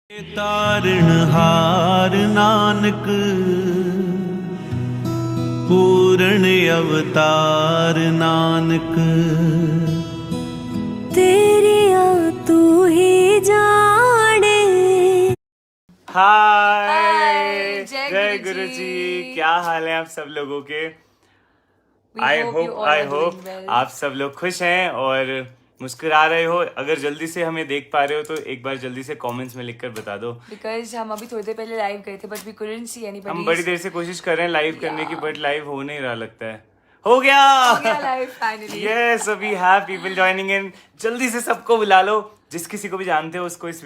तारणहार नानक पूर्ण अवतार नानक तेरिया तू ही जाने। हाय जय गुरु गुरु जी। जी, क्या हाल है आप सब लोगों के। We I hope you hope all are doing well. आप सब लोग खुश हैं और मुस्कुरा रहे हो। अगर जल्दी से हमें देख पा रहे हो तो एक बार जल्दी से कमेंट्स में लिखकर बता दो। Because हम अभी थोड़ी देर पहले लाइव गए थे but we couldn't see anybody. हम बड़ी देर से कोशिश कर रहे हैं लाइव करने की, Yeah. बट लाइव हो नहीं रहा लगता है। हो गया live finally. यस, अभी हैव पीपल जॉइनिंग इन। जल्दी से सबको बुला लो, जिस किसी को भी जानते हो उसको इस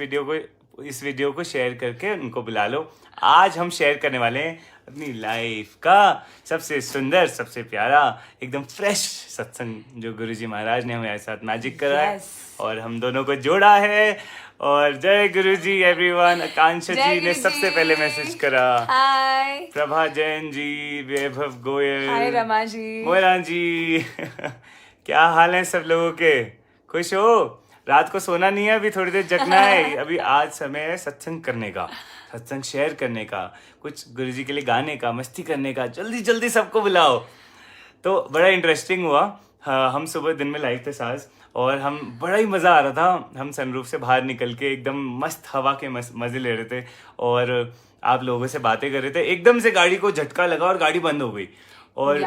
वीडियो को शेयर करके उनको बुला लो। आज हम शेयर करने वाले हैं अपनी लाइफ का सबसे सुंदर, सबसे प्यारा, एकदम फ्रेश सत्संग जो गुरुजी महाराज ने हमारे साथ मैजिक करा है Yes. और हम दोनों को जोड़ा है। और जय गुरुजी एवरीवन। आकांक्षा जय जी ने गुरुजी। सबसे पहले मैसेज करा। Hi. प्रभा जैन जी, वैभव गोयल, Hi रमा जी. मोरा जी क्या हाल है सब लोगों के। खुश हो? रात को सोना नहीं है, अभी थोड़ी देर जगना है। अभी आज समय है सत्संग करने का, सत्संग शेयर करने का, कुछ गुरुजी के लिए गाने का, मस्ती करने का। जल्दी जल्दी सबको बुलाओ। तो बड़ा इंटरेस्टिंग हुआ। हाँ, हम सुबह दिन में लाइव थे साज और हम बड़ा ही मज़ा आ रहा था। हम सनरूफ से बाहर निकल के एकदम मस्त हवा के मज़े ले रहे थे और आप लोगों से बातें कर रहे थे। एकदम से गाड़ी को झटका लगा और गाड़ी बंद हो गई और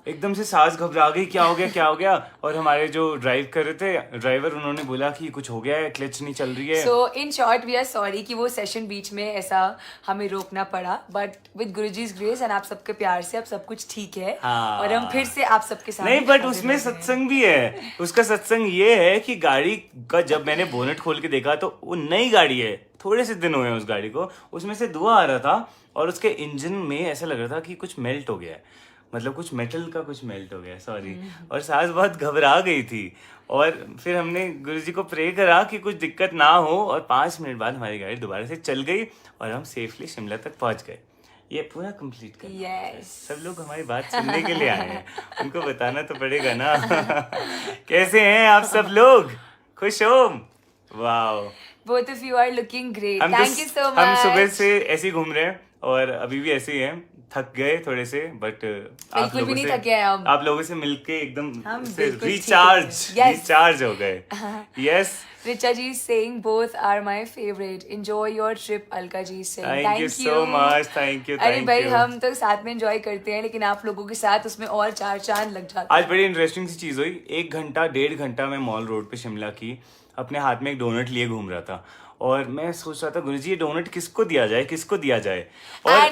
एकदम से सांस घबरा गई, क्या हो गया। और हमारे जो ड्राइव कर रहे थे ड्राइवर, उन्होंने बोला कि कुछ हो गया है, क्लच नहीं चल रही है। So in short we are sorry कि वो सेशन बीच में ऐसा हमें रोकना पड़ा, but with Guruji's grace and आप सबके प्यार से अब सब कुछ ठीक है। हाँ। और हम फिर से आप सबके साथ नहीं, बट उसमें सत्संग भी है। उसका सत्संग ये है कि गाड़ी का जब मैंने बोनेट खोल के देखा तो वो नई गाड़ी है, थोड़े से दिन हुए हैं उस गाड़ी को, उसमें से धुआं आ रहा था और उसके इंजन में ऐसा लग रहा था कि कुछ मेल्ट हो गया है, मतलब कुछ मेटल का कुछ मेल्ट हो गया, सॉरी। और सास बहुत घबरा गई थी और फिर हमने गुरुजी को प्रे करा कि कुछ दिक्कत ना हो और 5 मिनट बाद हमारी गाड़ी दोबारा से चल गई और हम सेफली शिमला तक पहुंच गए। ये पूरा कंप्लीट कर Yes. सब लोग हमारी बात सुनने के लिए आए हैं, उनको बताना तो पड़ेगा ना। कैसे हैं आप सब लोग? खुश हो? Wow, Both of you are looking great. Thank you so much. हम सुबह से ऐसे ही घूम रहे हैं और अभी भी ऐसे ही हैं। थक गए थोड़े से, बट बिल्कुल भी नहीं थके हैं हम। आप लोगों से मिलके एकदम हम बिल्कुल ठीक रिचार्ज हो गए। Yes, Richa ji is saying both are my favorite. Enjoy your trip. Alka ji is saying thank you so much, thank you. अरे भाई, हम तो साथ में एंजॉय करते हैं लेकिन आप लोगों के साथ उसमें और 4 चांद लग जाते हैं। आज बड़ी इंटरेस्टिंग सी चीज हुई। 1-1.5 घंटा मैं मॉल रोड पे शिमला की अपने हाथ में एक डोनट लिए घूम रहा था और मैं सोच रहा था गुरुजी ये डोनट किसको दिया जाए और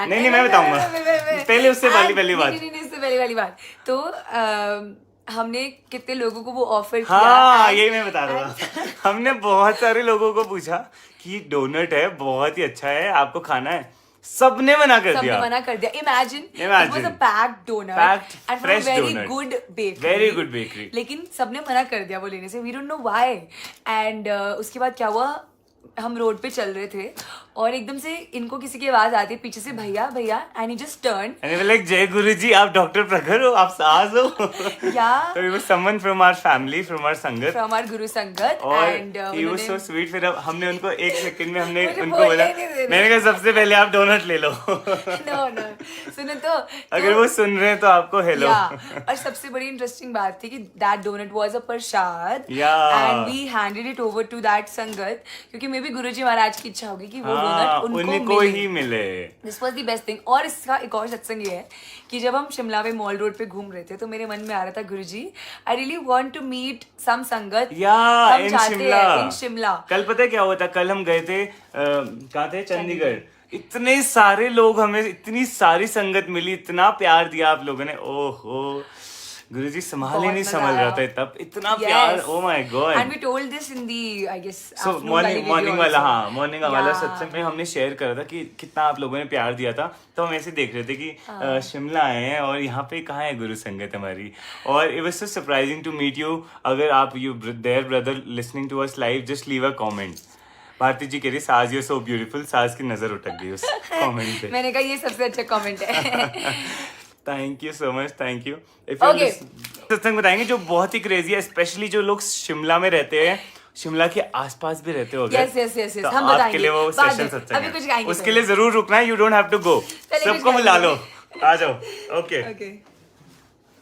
नहीं मैं बताऊंगा। पहले उससे पहली बात उससे पहले बात तो हमने कितने लोगों को वो ऑफर किया। हाँ, यही मैं बता रहा था। हमने बहुत सारे लोगों को पूछा कि डोनट है, बहुत ही अच्छा है, आपको खाना है। सबने मना कर दिया। Imagine it was a packed donut and from a very good bakery. लेकिन सबने मना कर दिया वो लेने से। We don't know why. And उसके बाद क्या हुआ, हम रोड पे चल रहे थे और एकदम से इनको किसी की आवाज आती है पीछे से, भैया भैया, and he just turn like जय गुरुजी, आप डॉक्टर प्रखर हो, आप सास हो। Yeah. So he was someone from our family, from our संगत, from our गुरु संगत और and he was so sweet। फिर हमने उनको 1 सेकंड में हमने मुझे उनको बोलने बोला, नहीं दे रहे। मैंने कहा सबसे पहले आप डोनट ले लो। no सुनो तो अगर वो सुन रहे हैं तो आपको हेलो। और सबसे बड़ी इंटरेस्टिंग बात थी कि that donut was a prasad Yeah. And we handed it over to that sangat, क्योंकि मे बी गुरुजी महाराज की इच्छा होगी कि वो हाँ, डोनट उनको ही मिले। This was the best thing. और इसका एक और सत्संग ये है कि जब हम शिमला में मॉल रोड पे घूम रहे थे तो मेरे मन में आ रहा था, Guruji I really want to meet some sangat in Shimla. कल पता है क्या हुआ था? कल हम गए थे, कहाँ थे? चंडीगढ़। इतने सारे लोग, हमें इतनी सारी संगत मिली, इतना प्यार दिया आप लोगों ने। ओहो, गुरुजी संभाल ही नहीं संभल रहा था तब, इतना प्यार। Oh my god. And we told this in the I guess so morning वाला सत्संग में हमने शेयर करा था कि कितना आप लोगों ने प्यार दिया था। तो हम ऐसे देख रहे थे कि शिमला आए हैं और यहाँ पे कहाँ है गुरु संगत हमारी। और it was so surprising to meet you. अगर आप you there brother listening to us live, just leave a comment. Bharti ji कह रही साज यू सो ब्यूटीफुल। साज की नजर उठक गई उस कमेंट पे। मैंने कहा ये सबसे अच्छा कमेंट है। Thank you so much, thank you. सत्संग बताएंगे जो बहुत ही क्रेजी है, स्पेशली जो लोग शिमला में रहते हैं, शिमला के आसपास भी रहते हो Yes, yes, yes, yes. तो हम आपके बताएंगे लिए वो बाद सेशन में। सत्संग अभी कुछ है, गाएंगे उसके पहले। लिए जरूर रुकना है, you don't have to go, चलिए कुछ सबको बुला लो, गाएंगे। आ जाओ, okay, Okay.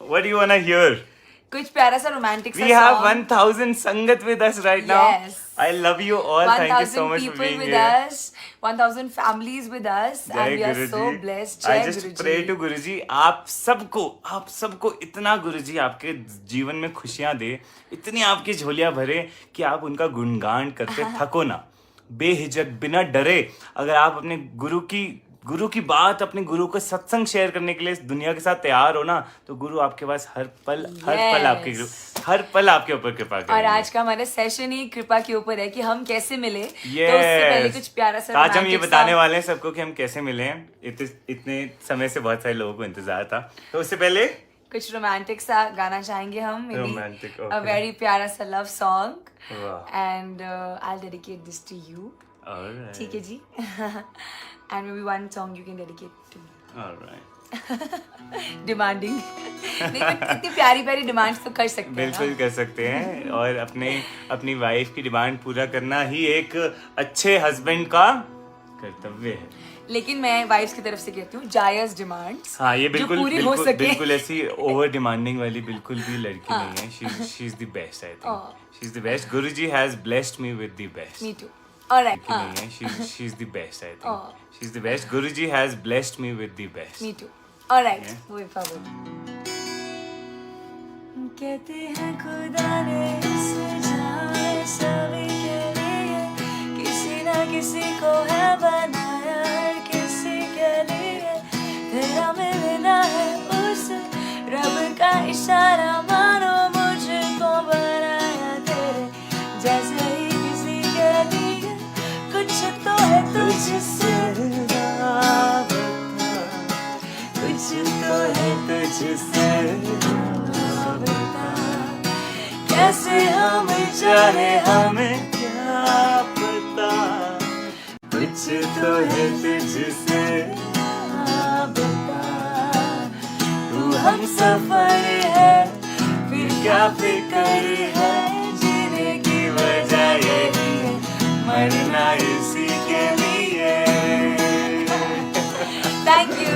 What do you want to hear? कुछ प्यारा सा रोमांटिक सा We have song. 1000 Sangat with us right now. Yes. I love you all. Thank you so 1000 much for people being with here. us, 1000 families with us, and जय we are Guruji. so blessed. I जय just Guruji. pray to गुरुजी आप सबको इतना गुरुजी आपके जीवन में खुशियां दे, इतनी आपकी झोलियां भरे कि आप उनका गुणगान करते थको ना, बेहिचक बिना डरे। अगर आप अपने गुरु की बात, अपने गुरु को सत्संग शेयर करने के लिए दुनिया के साथ तैयार हो ना, तो गुरु आपके पास हर पल आपके ऊपर कृपा करेंगे। और आज का हमारा सेशन ही कृपा के ऊपर है कि हम कैसे मिले। Yes. तो उससे पहले कुछ प्यारा सा आज हम ये romantic बताने सा- वाले हैं सबको कि हम कैसे मिले हैं। इतने समय से बहुत सारे लोगों को इंतजार था, तो उससे पहले कुछ रोमांटिक सा गाना चाहेंगे हम, Romantic, अ okay. वेरी प्यारा सा लव सॉन्ग, वाह। And I dedicate this to you. Alright. ठीक है जी। And may be one song you can dedicate to me. Alright. Demanding नहीं, but इतनी प्यारी प्यारी डिमांड्स तो कर सकते हैं बिल्कुल ना। कर सकते हैं, और अपनी वाइफ की डिमांड पूरा करना ही एक अच्छे हस्बैंड का कर्तव्य है। लेकिन मैं वाइफ्स की तरफ से कहती हूँ जायज डिमांड्स, हाँ, ये बिल्कुल जो पूरी हो सके। बिल्कुल ऐसी ओवर डिमांडिंग वाली बिल्कुल भी लड़की नहीं है। She is the best, I think she is the best. Guruji has blessed me with the best. Me too. Alright. नहीं है, she is the best, I think she is the best. Guruji has blessed me with the best. Me too. Alright, Yeah. Moving forward. कहते हैं खुदा ने इस जहां सभी के लिए किसी ना किसी को है बनाया, हर किसी के लिए तेरा मिलना है उस रब का इशारा, मानो मुझको बनाया तेरे जैसे ही किसी के लिए। कुछ तो है तुझसे राबता, कुछ तो है तुझसे राबता, कैसे हम जाने हमें क्या पता, कुछ तो है तुझसे राबता, तू हम सफर है फिर क्या फिक्र है, जीने की वजह यही है, मरना इसी के लिए। Thank you.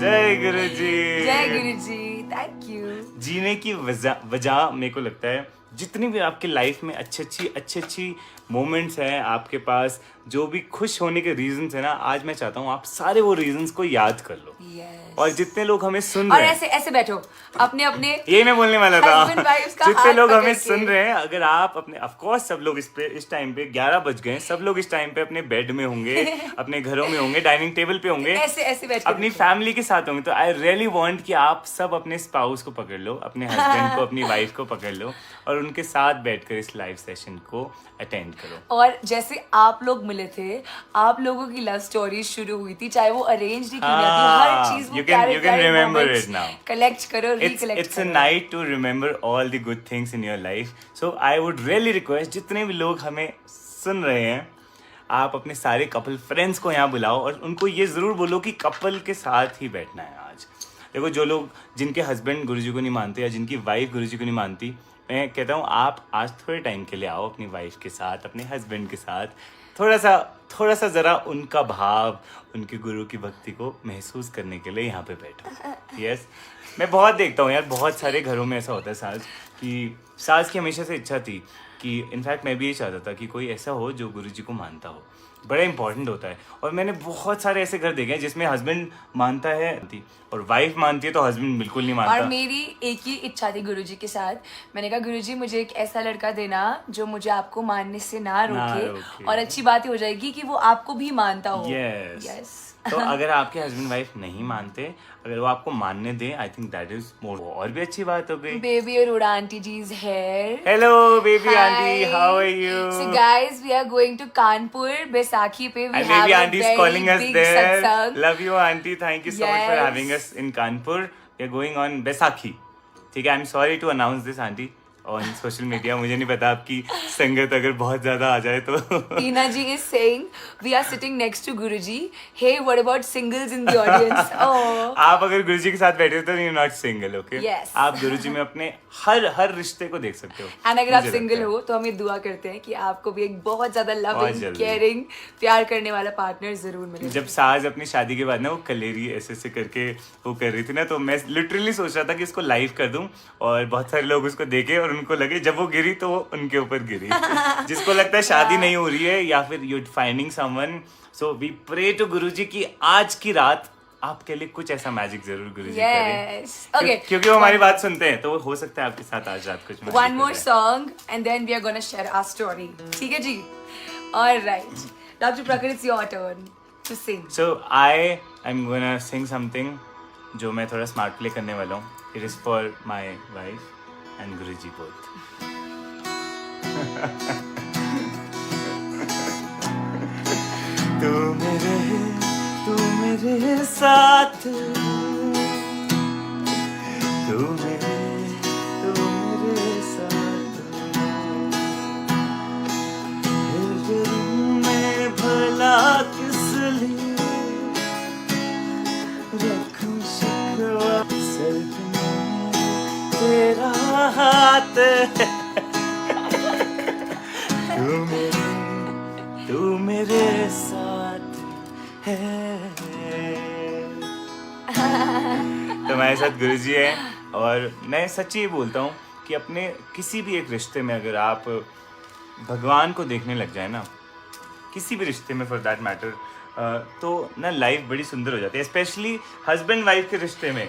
जय गुरुजी। जय गुरुजी, थैंक यू। जीने की वजह मेरे को लगता है, जितनी भी आपकी लाइफ में अच्छी मोमेंट्स हैं आपके पास, जो भी खुश होने के रीजंस है ना, आज मैं चाहता हूँ आप सारे वो रीजंस को याद कर लो। Yes. और जितने लोग हमें सुन और रहे हैं, ऐसे बैठो अपने अपने ये मैं बोलने वाला था, husband wives का जितने हाथ लोग पकड़ हमें के। सुन रहे हैं, अगर आप अपने, ऑफ कोर्स सब लोग इस टाइम पे 11 बज गए, सब लोग इस टाइम पे अपने बेड में होंगे, अपने घरों में होंगे, डाइनिंग टेबल पे होंगे, ऐसे बैठ के अपनी बैठो। फैमिली के साथ होंगे। तो आई रियली वांट कि आप सब अपने स्पाउस को पकड़ लो, अपने हस्बैंड को, अपनी वाइफ को पकड़ लो, और उनके साथ बैठकर इस लाइव सेशन को अटेंड करो। और जैसे आप लोग मिले थे, आप लोगों की लव स्टोरी शुरू हुई थी, चाहे वो अरेंज ही क्यों ना थी, हर चीज वो you can remember it now. Collect करो, It's रिकलेक्ट a करो। night to remember all the good things in your life. So I would really request, जितने भी लोग हमें सुन रहे हैं, आप अपने सारे कपल फ्रेंड्स को यहाँ बुलाओ और उनको ये ज़रूर बोलो कि कपल के साथ ही बैठना है आज। देखो, जो लोग, जिनके हस्बैंड गुरुजी को नहीं मानते या जिनकी वाइफ गुरुजी को नहीं मानती, मैं कहता हूँ आप आज थोड़े टाइम के लिए आओ अपनी वाइफ के साथ, अपने हस्बैंड के साथ, थोड़ा सा ज़रा उनका भाव, उनके गुरु की भक्ति को महसूस करने के लिए यहाँ पे बैठो। यस, मैं बहुत देखता हूँ यार, बहुत सारे घरों में ऐसा होता है सास की हमेशा से इच्छा थी कि, इनफैक्ट मैं भी ये चाहता था कि कोई ऐसा हो जो गुरुजी को मानता हो, बड़ा इंपॉर्टेंट होता है। और मैंने बहुत सारे ऐसे घर देखे हैं जिसमें हस्बैंड मानता है और वाइफ मानती है तो हस्बैंड बिल्कुल नहीं मानता। और मेरी एक ही इच्छा थी गुरुजी के साथ, मैंने कहा गुरुजी मुझे एक ऐसा लड़का देना जो मुझे आपको मानने से ना रोके। और अच्छी बात ही हो जाएगी कि वो आपको भी मानता हो। यस। तो अगर आपके हस्बैंड वाइफ नहीं मानते, अगर वो आपको मानने दें, I think that is more, और भी अच्छी बात हो गई। बेबी और उड़ा aunty ji is here. Hello baby aunty, how are you? So guys, we are going to Kanpur, Baisakhi पे we And have baby a aunty is very calling us big there. satsang. Love you aunty, thank you so much for Yes. having us in Kanpur. We are going on Baisakhi. ठीक है, I'm sorry to announce this aunty. On social media. मुझे नहीं पता आपकी संगत अगर बहुत ज्यादा आ जाए तो। Tina ji is saying we are sitting next to Guruji. Hey, what about singles in the audience? Oh. आप अगर गुरुजी के साथ बैठे हो तो you not single, okay? Yes. आप गुरुजी में अपने हर रिश्ते को देख सकते हो। एंड अगर आप मुझे सिंगल लगता है। हो तो हम ये दुआ करते हैं कि आपको भी एक बहुत ज्यादा बहुत लविंग, जल्दी। केयरिंग, प्यार करने वाला पार्टनर जरूर मिले। जब साज अपनी शादी के बाद ना वो कलेरी ऐसे करके वो कर रही थी ना, तो मैं लिटरली सोच रहा था कि इसको लाइव कर दूं और बहुत सारे लोग उसको देखे और उनको लगे जब वो गिरी तो वो उनके ऊपर गिरी। जिसको लगता है शादी नहीं हो रही है या फिर you finding someone, so we pray to Guruji की आज की रात आपके लिए कुछ ऐसा मैजिक जरूर गुरुजी करें। Yes. Okay. क्योंकि वो हमारी बात सुनते हैं तो हो सकता है आपके साथ आज रात कुछ magic One हो more जाए। song and then we are gonna share our story. ठीक है जी? All right. Dr. Prakhar, it's your turn to sing. So I am gonna sing something जो मैं थोड़ा स्मार्ट प्ले करने वाला हूँ. It is for my wife and Guruji both. तू मेरे साथ, तू मेरे साथ, फिर मैं भला किस लिए रखूं शिकवा, सर में तेरा हाथ, तू मेरे साथ है। तो हमारे साथ गुरुजी है और मैं सच्ची ये बोलता हूँ कि अपने किसी भी एक रिश्ते में अगर आप भगवान को देखने लग जाए ना, किसी भी रिश्ते में फॉर दैट मैटर, तो ना लाइफ बड़ी सुंदर हो जाती है, स्पेशली हस्बैंड वाइफ के रिश्ते में।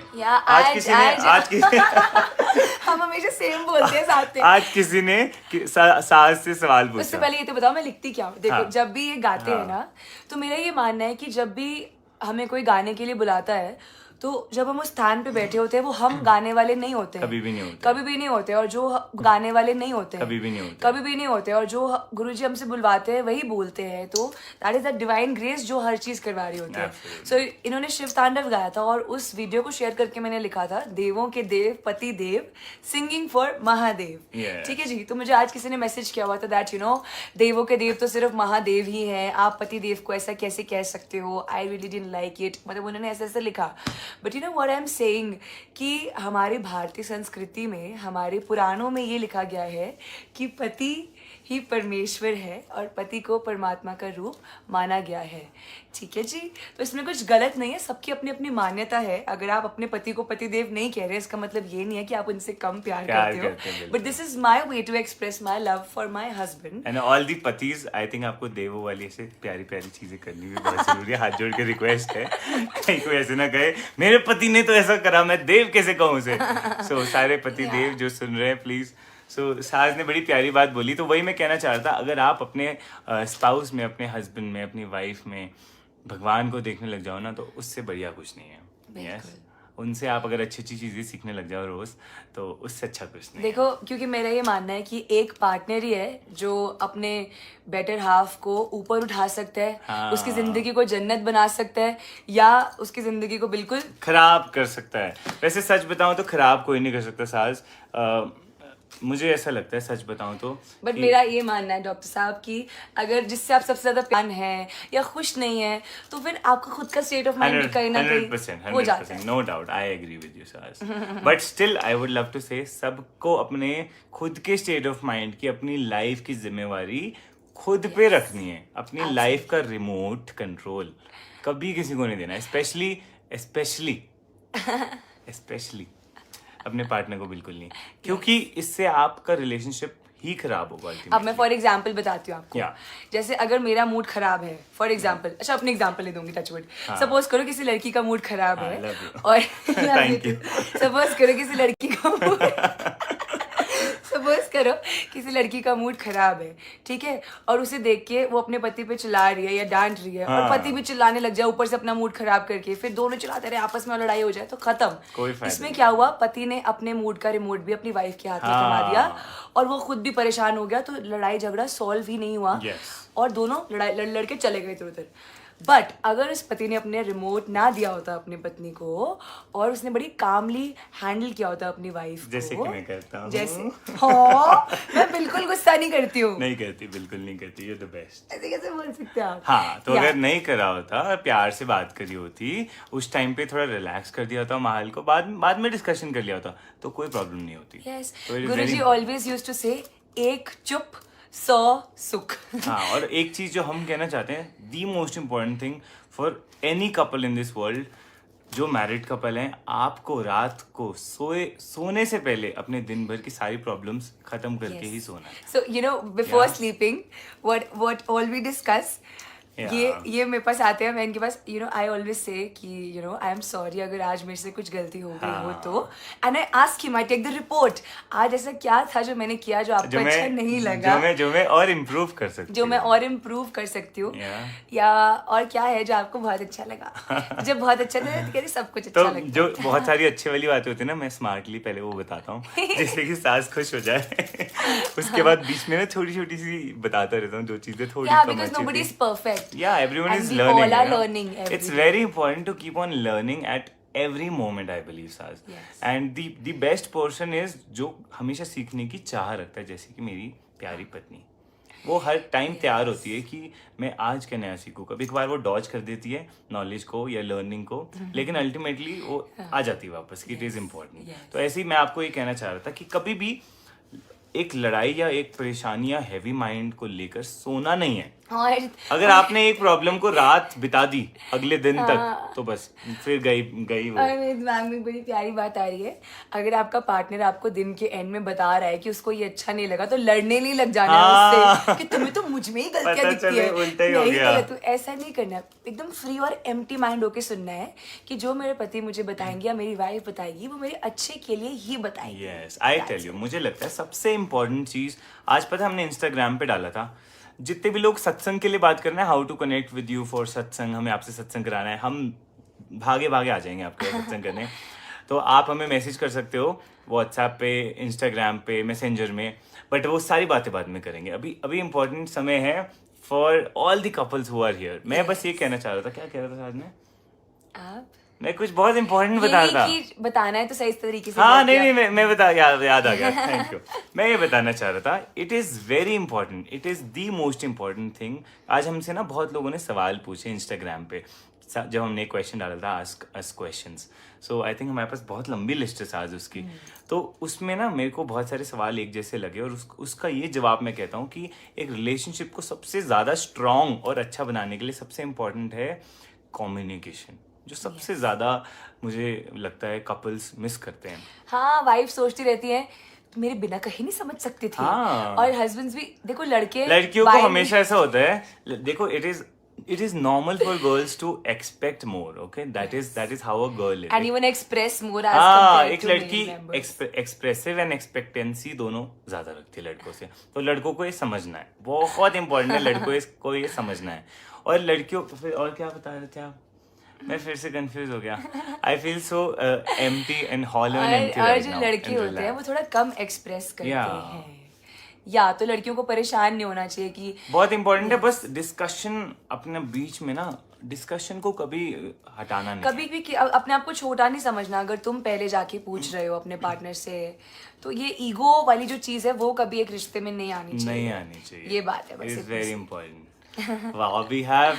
हम हमेशा सेम बोलते हैं साथ में। आज किसी ने सास से सवाल पूछा। उससे पहले ये तो बताओ मैं लिखती क्या हूँ। देखो हाँ। जब भी ये गाते हैं ना, तो मेरा ये मानना है कि जब भी हमें कोई गाने के लिए बुलाता है तो जब हम उस स्थान पे बैठे होते हैं वो हम गाने वाले नहीं होते हैं, कभी भी नहीं होते, कभी भी नहीं होते, और जो गाने वाले नहीं होते हैं कभी भी नहीं होते, कभी भी नहीं होते, और जो गुरुजी हमसे बुलवाते हैं वही बोलते हैं। तो that is the divine grace जो हर चीज करवा रही होती है। सो इन्होंने शिव तांडव गाया था और उस वीडियो को शेयर करके मैंने लिखा था, देवों के देव पति देव सिंगिंग फॉर महादेव। ठीक है जी। तो मुझे आज किसी ने मैसेज किया हुआ था दैट यू नो देवों के देव तो सिर्फ महादेव ही हैं, आप पति देव को ऐसा कैसे कह सकते हो, I really didn't like it. मतलब उन्होंने ऐसे ऐसे लिखा, but you know what I am saying कि हमारी भारतीय संस्कृति में, हमारे पुराणों में ये लिखा गया है कि पति ही परमेश्वर है और पति को परमात्मा का रूप माना गया है। ठीक है जी। तो इसमें कुछ गलत नहीं है, सबकी अपनी अपनी मान्यता है। अगर आप अपने पति को पति देव नहीं कह रहे, इसका मतलब ये नहीं है कि आप उनसे कम प्यार करते हो, but this is my way to express my love for my husband and all the पतीज। आई थिंक आपको देवों वाली ऐसे प्यारी प्यारी चीजें करनी भी बहुत जरूरी है। हाथ जोड़ के रिक्वेस्ट है, कहीं कोई ऐसे ना कहे मेरे पति ने तो ऐसा करा, मैं देव कैसे कहूँ उसे। सो सारे पति देव जो सुन रहे हैं प्लीज। सो साज ने बड़ी प्यारी बात बोली, तो वही मैं कहना चाह रहा था, अगर आप अपने स्पाउस में, अपने हस्बैंड में, अपनी वाइफ में भगवान को देखने लग जाओ ना, तो उससे बढ़िया कुछ नहीं है। यस, उनसे आप अगर अच्छी अच्छी चीजें सीखने लग जाओ रोज, तो उससे अच्छा कुछ नहीं। देखो क्योंकि मेरा ये मानना है कि एक पार्टनर ही है जो अपने बेटर हाफ को ऊपर उठा सकता है, हाँ। उसकी जिंदगी को जन्नत बना सकता है या उसकी जिंदगी को बिल्कुल खराब कर सकता है। वैसे सच बताऊं तो खराब कोई नहीं कर सकता साज, मुझे ऐसा लगता है, सच बताऊं तो। बट मेरा ये मानना है डॉक्टर साहब कि अगर जिससे आप सबसे ज्यादा प्यार हैं या खुश नहीं है, तो फिर आपका खुद का स्टेट ऑफ माइंड भी कहीं ना कहीं हो जाता है। No doubt, I agree with you Saaj, but still I would love to say सबको अपने खुद के स्टेट ऑफ माइंड की, अपनी लाइफ की जिम्मेवारी खुद पे रखनी है। अपनी लाइफ का रिमोट कंट्रोल कभी किसी को नहीं देना, स्पेशली अपने पार्टनर को बिल्कुल नहीं, क्योंकि इससे आपका रिलेशनशिप ही खराब होगा। अब मैं फॉर एग्जाम्पल बताती हूँ आपको। जैसे अगर मेरा मूड खराब है, फॉर एग्जाम्पल, अच्छा अपने एग्जाम्पल ले दूंगी, टचवुड। सपोज करो किसी लड़की का मूड खराब है और सपोज करो किसी लड़की का सपोज करो किसी लड़की का मूड खराब है, ठीक है, और उसे देख के वो अपने पति पे चिल्ला रही है या डांट रही है, और पति भी चिल्लाने लग जाए ऊपर से अपना मूड खराब करके, फिर दोनों चिल्लाते रहे, आपस में लड़ाई हो जाए, तो खत्म। इसमें क्या हुआ, पति ने अपने मूड का रिमोट भी अपनी वाइफ के हाथ में थमा दिया और वो खुद भी परेशान हो गया, तो लड़ाई झगड़ा सॉल्व ही नहीं हुआ और दोनों लड़ के चले गए इधर उधर। बट अगर उस पति ने अपने रिमोट ना दिया होता अपनी पत्नी को और उसने बड़ी कामली हैंडल किया होता अपनी वाइफ को, जैसे कि मैं करता हूँ। जैसे हाँ, मैं बिल्कुल गुस्सा नहीं करती हूँ। नहीं करती, बिल्कुल नहीं करती, यू द बेस्ट। ऐसे कैसे बोल सकते हैं आप? हाँ, तो या- अगर नहीं करा होता, प्यार से बात करी होती, उस टाइम पे थोड़ा रिलैक्स कर दिया होता माहौल को, बाद में डिस्कशन कर लिया होता, तो कोई प्रॉब्लम नहीं होती। Yes. तो it is Guruji very- always used to say, एक चुप 100 सुख। हाँ, और एक चीज जो हम कहना चाहते हैं, the most important thing for any couple in this world, जो मैरिड कपल हैं, आपको रात को सोने से पहले अपने दिन भर की सारी प्रॉब्लम्स खत्म करके ही सोना है। So you know, before Yeah. sleeping, what all we discuss, Yeah. ये मेरे पास आते हैं, मैं इनके पास, you know, I always say कि you know I am sorry अगर आज मेरे से कुछ गलती हो गई हो तो, and I ask him, I take the report, आज ऐसा क्या था जो मैंने किया जो आपको अच्छा नहीं लगा, जो मैं और इम्प्रूव कर सकती जो हूँ। मैं और इम्प्रूव कर सकती हूँ, Yeah. या और क्या है जो आपको बहुत अच्छा लगा। जब बहुत अच्छा लगा तो कहते सब कुछ अच्छा तो लगता जो है। बहुत सारी अच्छी वाली बातें होती है ना, मैं स्मार्टली पहले वो बताता हूँ जिससे कि सास खुश हो जाए। उसके बाद बीच में ना छोटी छोटी सी बताता रहता हूँ जो चीजें थोड़ी Yeah, कम because अच्छी nobody थी। is perfect. Yeah, everyone And is we learning. all are you know? learning every It's day. very important to keep on learning at every moment, I believe, Saz. Yes. And the best person is जो हमेशा सीखने की चाह रखता है, जैसे कि मेरी प्यारी पत्नी। वो हर टाइम तैयार होती है कि मैं आज क्या नया सीखूं। कभी कभार वो डॉज कर देती है नॉलेज को या लर्निंग को, लेकिन अल्टीमेटली वो आ जाती है वापस कि इट इज इम्पोर्टेंट। तो ऐसे ही मैं आपको ये कहना चाह रहा था कि कभी भी एक लड़ाई या एक परेशानी या हैवी माइंड को लेकर सोना नहीं है। और अगर आपने एक प्रॉब्लम को रात बिता दी अगले दिन तक, तो बस फिर गई वो। और मेरे दिमाग में बड़ी प्यारी बात आ रही है, अगर आपका पार्टनर आपको दिन के एंड में बता रहा है कि उसको ये अच्छा नहीं लगा, तो लड़ने नहीं लग जाना है उससे कि तुम्हें तो मुझ में ही गलतियां पता दिखती चले है, उल्टा ही हो नहीं गया। गलत, तो ऐसा नहीं करना है। एकदम फ्री और एम्प्टी माइंड होके सुनना है कि जो मेरे पति मुझे बताएंगे या मेरी वाइफ बताएगी वो मेरे अच्छे के लिए ही बताएगी। यस, आई टेल यू, मुझे लगता है सबसे इम्पोर्टेंट चीज, आज पता हमने इंस्टाग्राम पे डाला था, जितने भी लोग सत्संग के लिए बात कर रहे हैं, how to connect with you for satsang, हमें आपसे सत्संग कराना है, हम भागे भागे आ जाएंगे आपके पास सत्संग करने। तो आप हमें मैसेज कर सकते हो व्हाट्सएप पे, इंस्टाग्राम पे, मैसेंजर में, बट वो सारी बातें बाद में करेंगे। अभी इम्पोर्टेंट समय है for all the couples who are here. मैं बस ये कहना चाह रहा था, क्या कह रहा था आज में? आप मैं कुछ बहुत इंपॉर्टेंट बता रहा था। ये कि बताना है तो सही तरीके से हाँ, बोल दिया। नहीं, मैं बता, याद आ गया, थैंक यू। मैं ये बताना चाह रहा था, it is very important, it is the most important thing. आज हमसे ना बहुत लोगों ने सवाल पूछे इंस्टाग्राम पे, जब हमने एक क्वेश्चन डाला था, ask us questions. So I think हमारे पास बहुत लंबी लिस्ट है आज उसकी। तो उसमें ना मेरे को बहुत सारे सवाल एक जैसे लगे, और उसका ये जवाब मैं कहता हूँ कि एक रिलेशनशिप को सबसे ज़्यादा स्ट्रॉन्ग और अच्छा बनाने के लिए सबसे इम्पॉर्टेंट है कम्युनिकेशन, जो सबसे ज़्यादा मुझे लगता है कपल्स मिस करते हैं। हाँ, वाइफ सोचती रहती है मेरे बिना कहीं नहीं समझ सकती थी। हाँ। और हस्बैंड्स भी देखो, लड़कियों को हमेशा ऐसा होता है, देखो it is normal for girls to expect more, okay, that is how a girl is, and even express more as हाँ, compared एक to लड़की male members. Expressive and expectancy दोनों ज्यादा रखती है लड़कों से। तो लड़कों को ये समझना है, बहुत इंपॉर्टेंट है, लड़कों को ये समझना है। और लड़कियों को फिर, और क्या बता रहे थे आप? मैं फिर से कंफ्यूज हो गया। I feel so empty and hollow and empty और राइट जो नाउ। लड़के होते हैं वो थोड़ा कम एक्सप्रेस करते Yeah. हैं, या तो लड़कियों को परेशान नहीं होना चाहिए कि बहुत इंपॉर्टेंट है, बस डिस्कशन अपने बीच में ना, डिस्कशन को कभी हटाना नहीं। कभी भी अपने आप को छोटा नहीं समझना। अगर तुम पहले जाके पूछ रहे हो अपने पार्टनर से, तो ये ईगो वाली जो चीज है वो कभी एक रिश्ते में नहीं आनी चाहिए। नहीं आनी चाहिए, ये बात है बस। It is very important. Wow, we have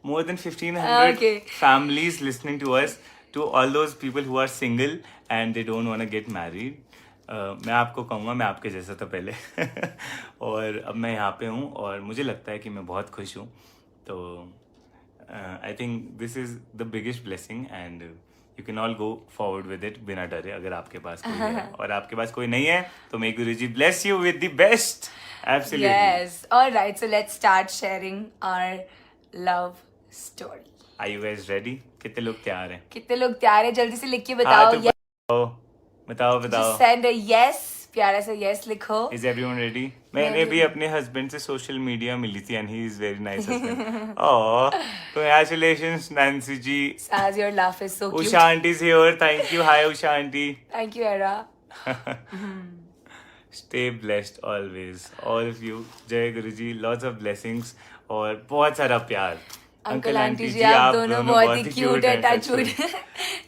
more than 1500 Okay. families listening to us, to all those people who are single and they don't want to get married. मैं आपको कहूँगा, मैं आपके जैसा था पहले और अब मैं यहाँ पे हूँ और मुझे लगता है कि मैं बहुत खुश हूँ। तो I think this is the biggest blessing and you can all go forward with it बिना डरे। अगर आपके पास कोई है और आपके पास कोई नहीं है, तो may Guruji bless you with the best. Absolutely. Yes. All right. So let's start sharing our love story. Are you guys ready? कितने लोग तैयार हैं? कितने लोग तैयार हैं? जल्दी से लिख के हाँ, बताओ। तो बताओ। Just send a yes. प्यारा सा yes लिखो। Is everyone ready? मैंने भी अपने हस्बैंड से सोशल मीडिया मिली थी and he is very nice husband. Oh, congratulations Nancy ji. Saz, your laugh is so cute. Usha aunty is here. Thank you. Hi Usha aunty. Thank you, Era. Stay blessed always, all of you. जय गुरुजी, lots of blessings और बहुत सारा प्यार। Uncle aunty जी आप दोनों बहुत ही cute है, touchwood.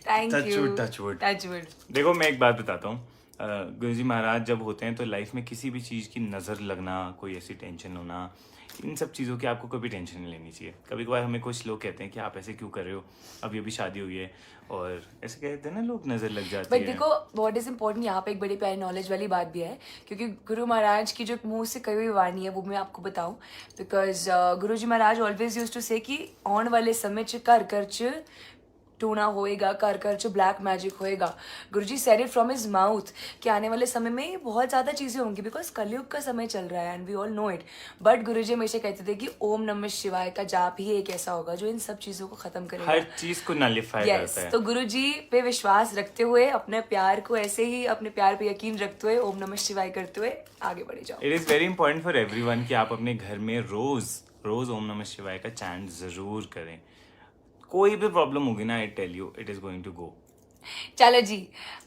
Thank you, touchwood. Touchwood. देखो मैं एक बात बताता हूँ, गुरुजी महाराज जब होते हैं तो लाइफ में किसी भी चीज़ की नज़र लगना, कोई ऐसी टेंशन होना, इन सब चीज़ों की आपको कभी टेंशन नहीं लेनी चाहिए। कभी कभार हमें कुछ लोग कहते हैं कि आप ऐसे क्यों कर रहे हो, अभी अभी शादी हुई है, और ऐसे कहते हैं ना लोग, नज़र लग जाती है। बट देखो व्हाट इज इम्पोर्टेंट, यहाँ पे एक बड़ी प्यारी नॉलेज वाली बात भी है, क्योंकि गुरु महाराज की जो मुंह से कही हुई वाणी है वो मैं आपको बताऊं, because Guru ji Maharaj always use to से कि आने वाले समय च कर कर च टूना होएगा, कर कर च ब्लैक मैजिक होएगा। Guruji said it from his mouth कि आने वाले समय में बहुत ज़्यादा चीज़ें होंगी, बिकॉज कलयुग का समय चल रहा है and we all know it. But Guruji हमेशा कहते थे कि ओम नमः शिवाय का जाप ही एक ऐसा होगा जो इन सब चीज़ों को खत्म करेगा, हर चीज़ को नलिफाई करता है। तो गुरुजी पे विश्वास रखते हुए, अपने प्यार को ऐसे ही अपने प्यार पे यकीन रखते हुए, ओम नमः शिवाय करते हुए आगे बढ़े जाओ। It is very important for everyone कि आप अपने घर में रोज ओम नमः शिवाय का चैंट जरूर करें। कोई भी प्रॉब्लम होगी ना, I tell you it is going to go. चलो जी,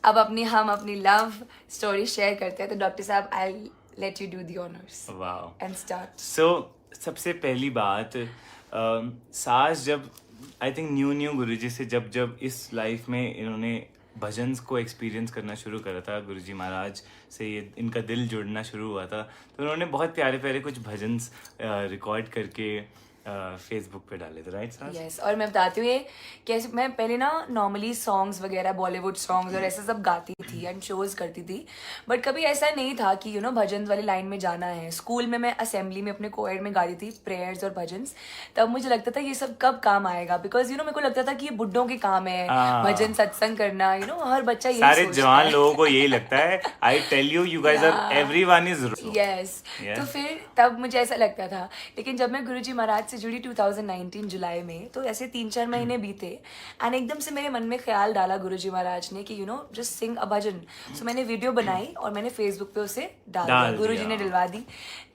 अब हम अपनी लव स्टोरी शेयर करते हैं, तो डॉक्टर साहब I let you do the honours वाह। And start. सो सबसे पहली बात, सास जब आई थिंक न्यू गुरुजी से जब इस लाइफ में इन्होंने भजन्स को एक्सपीरियंस करना शुरू करा था, गुरुजी महाराज से ये इनका दिल जुड़ना शुरू हुआ था, तो उन्होंने बहुत प्यारे प्यारे कुछ भजन्स रिकॉर्ड करके फेसबुक पे डाले थे, राइट सास? यस, और मैं बताती हूँ ये कैसे, मैं पहले ना नॉर्मली सॉन्ग्स वगैरह, बॉलीवुड सॉन्ग्स और ऐसा सब गाती थी एंड शोज करती थी, बट कभी ऐसा नहीं था कि भजन वाली लाइन में जाना है। स्कूल में मैं असेंबली में अपने कोएड में गाती थी प्रेयर्स और भजन्स, तब मुझे लगता था ये सब कब काम आएगा, बिकॉज मेरे को लगता था कि ये बुड्ढों के काम है भजन सत्संग करना, हर बच्चा यही सारे सोचता जवान है। लोगों को यही लगता है। I tell you guys are everyone is yes. तो फिर तब मुझे ऐसा लगता था, लेकिन जब मैं गुरुजी महाराज से जुड़ी 2019 जुलाई में, तो ऐसे 3-4 महीने बीते एंड एकदम से मेरे मन में ख्याल डाला गुरुजी महाराज ने कि जस्ट सिंग अ भजन। सो मैंने वीडियो बनाई और मैंने फेसबुक पे उसे डाल दिया, गुरुजी ने डलवा दी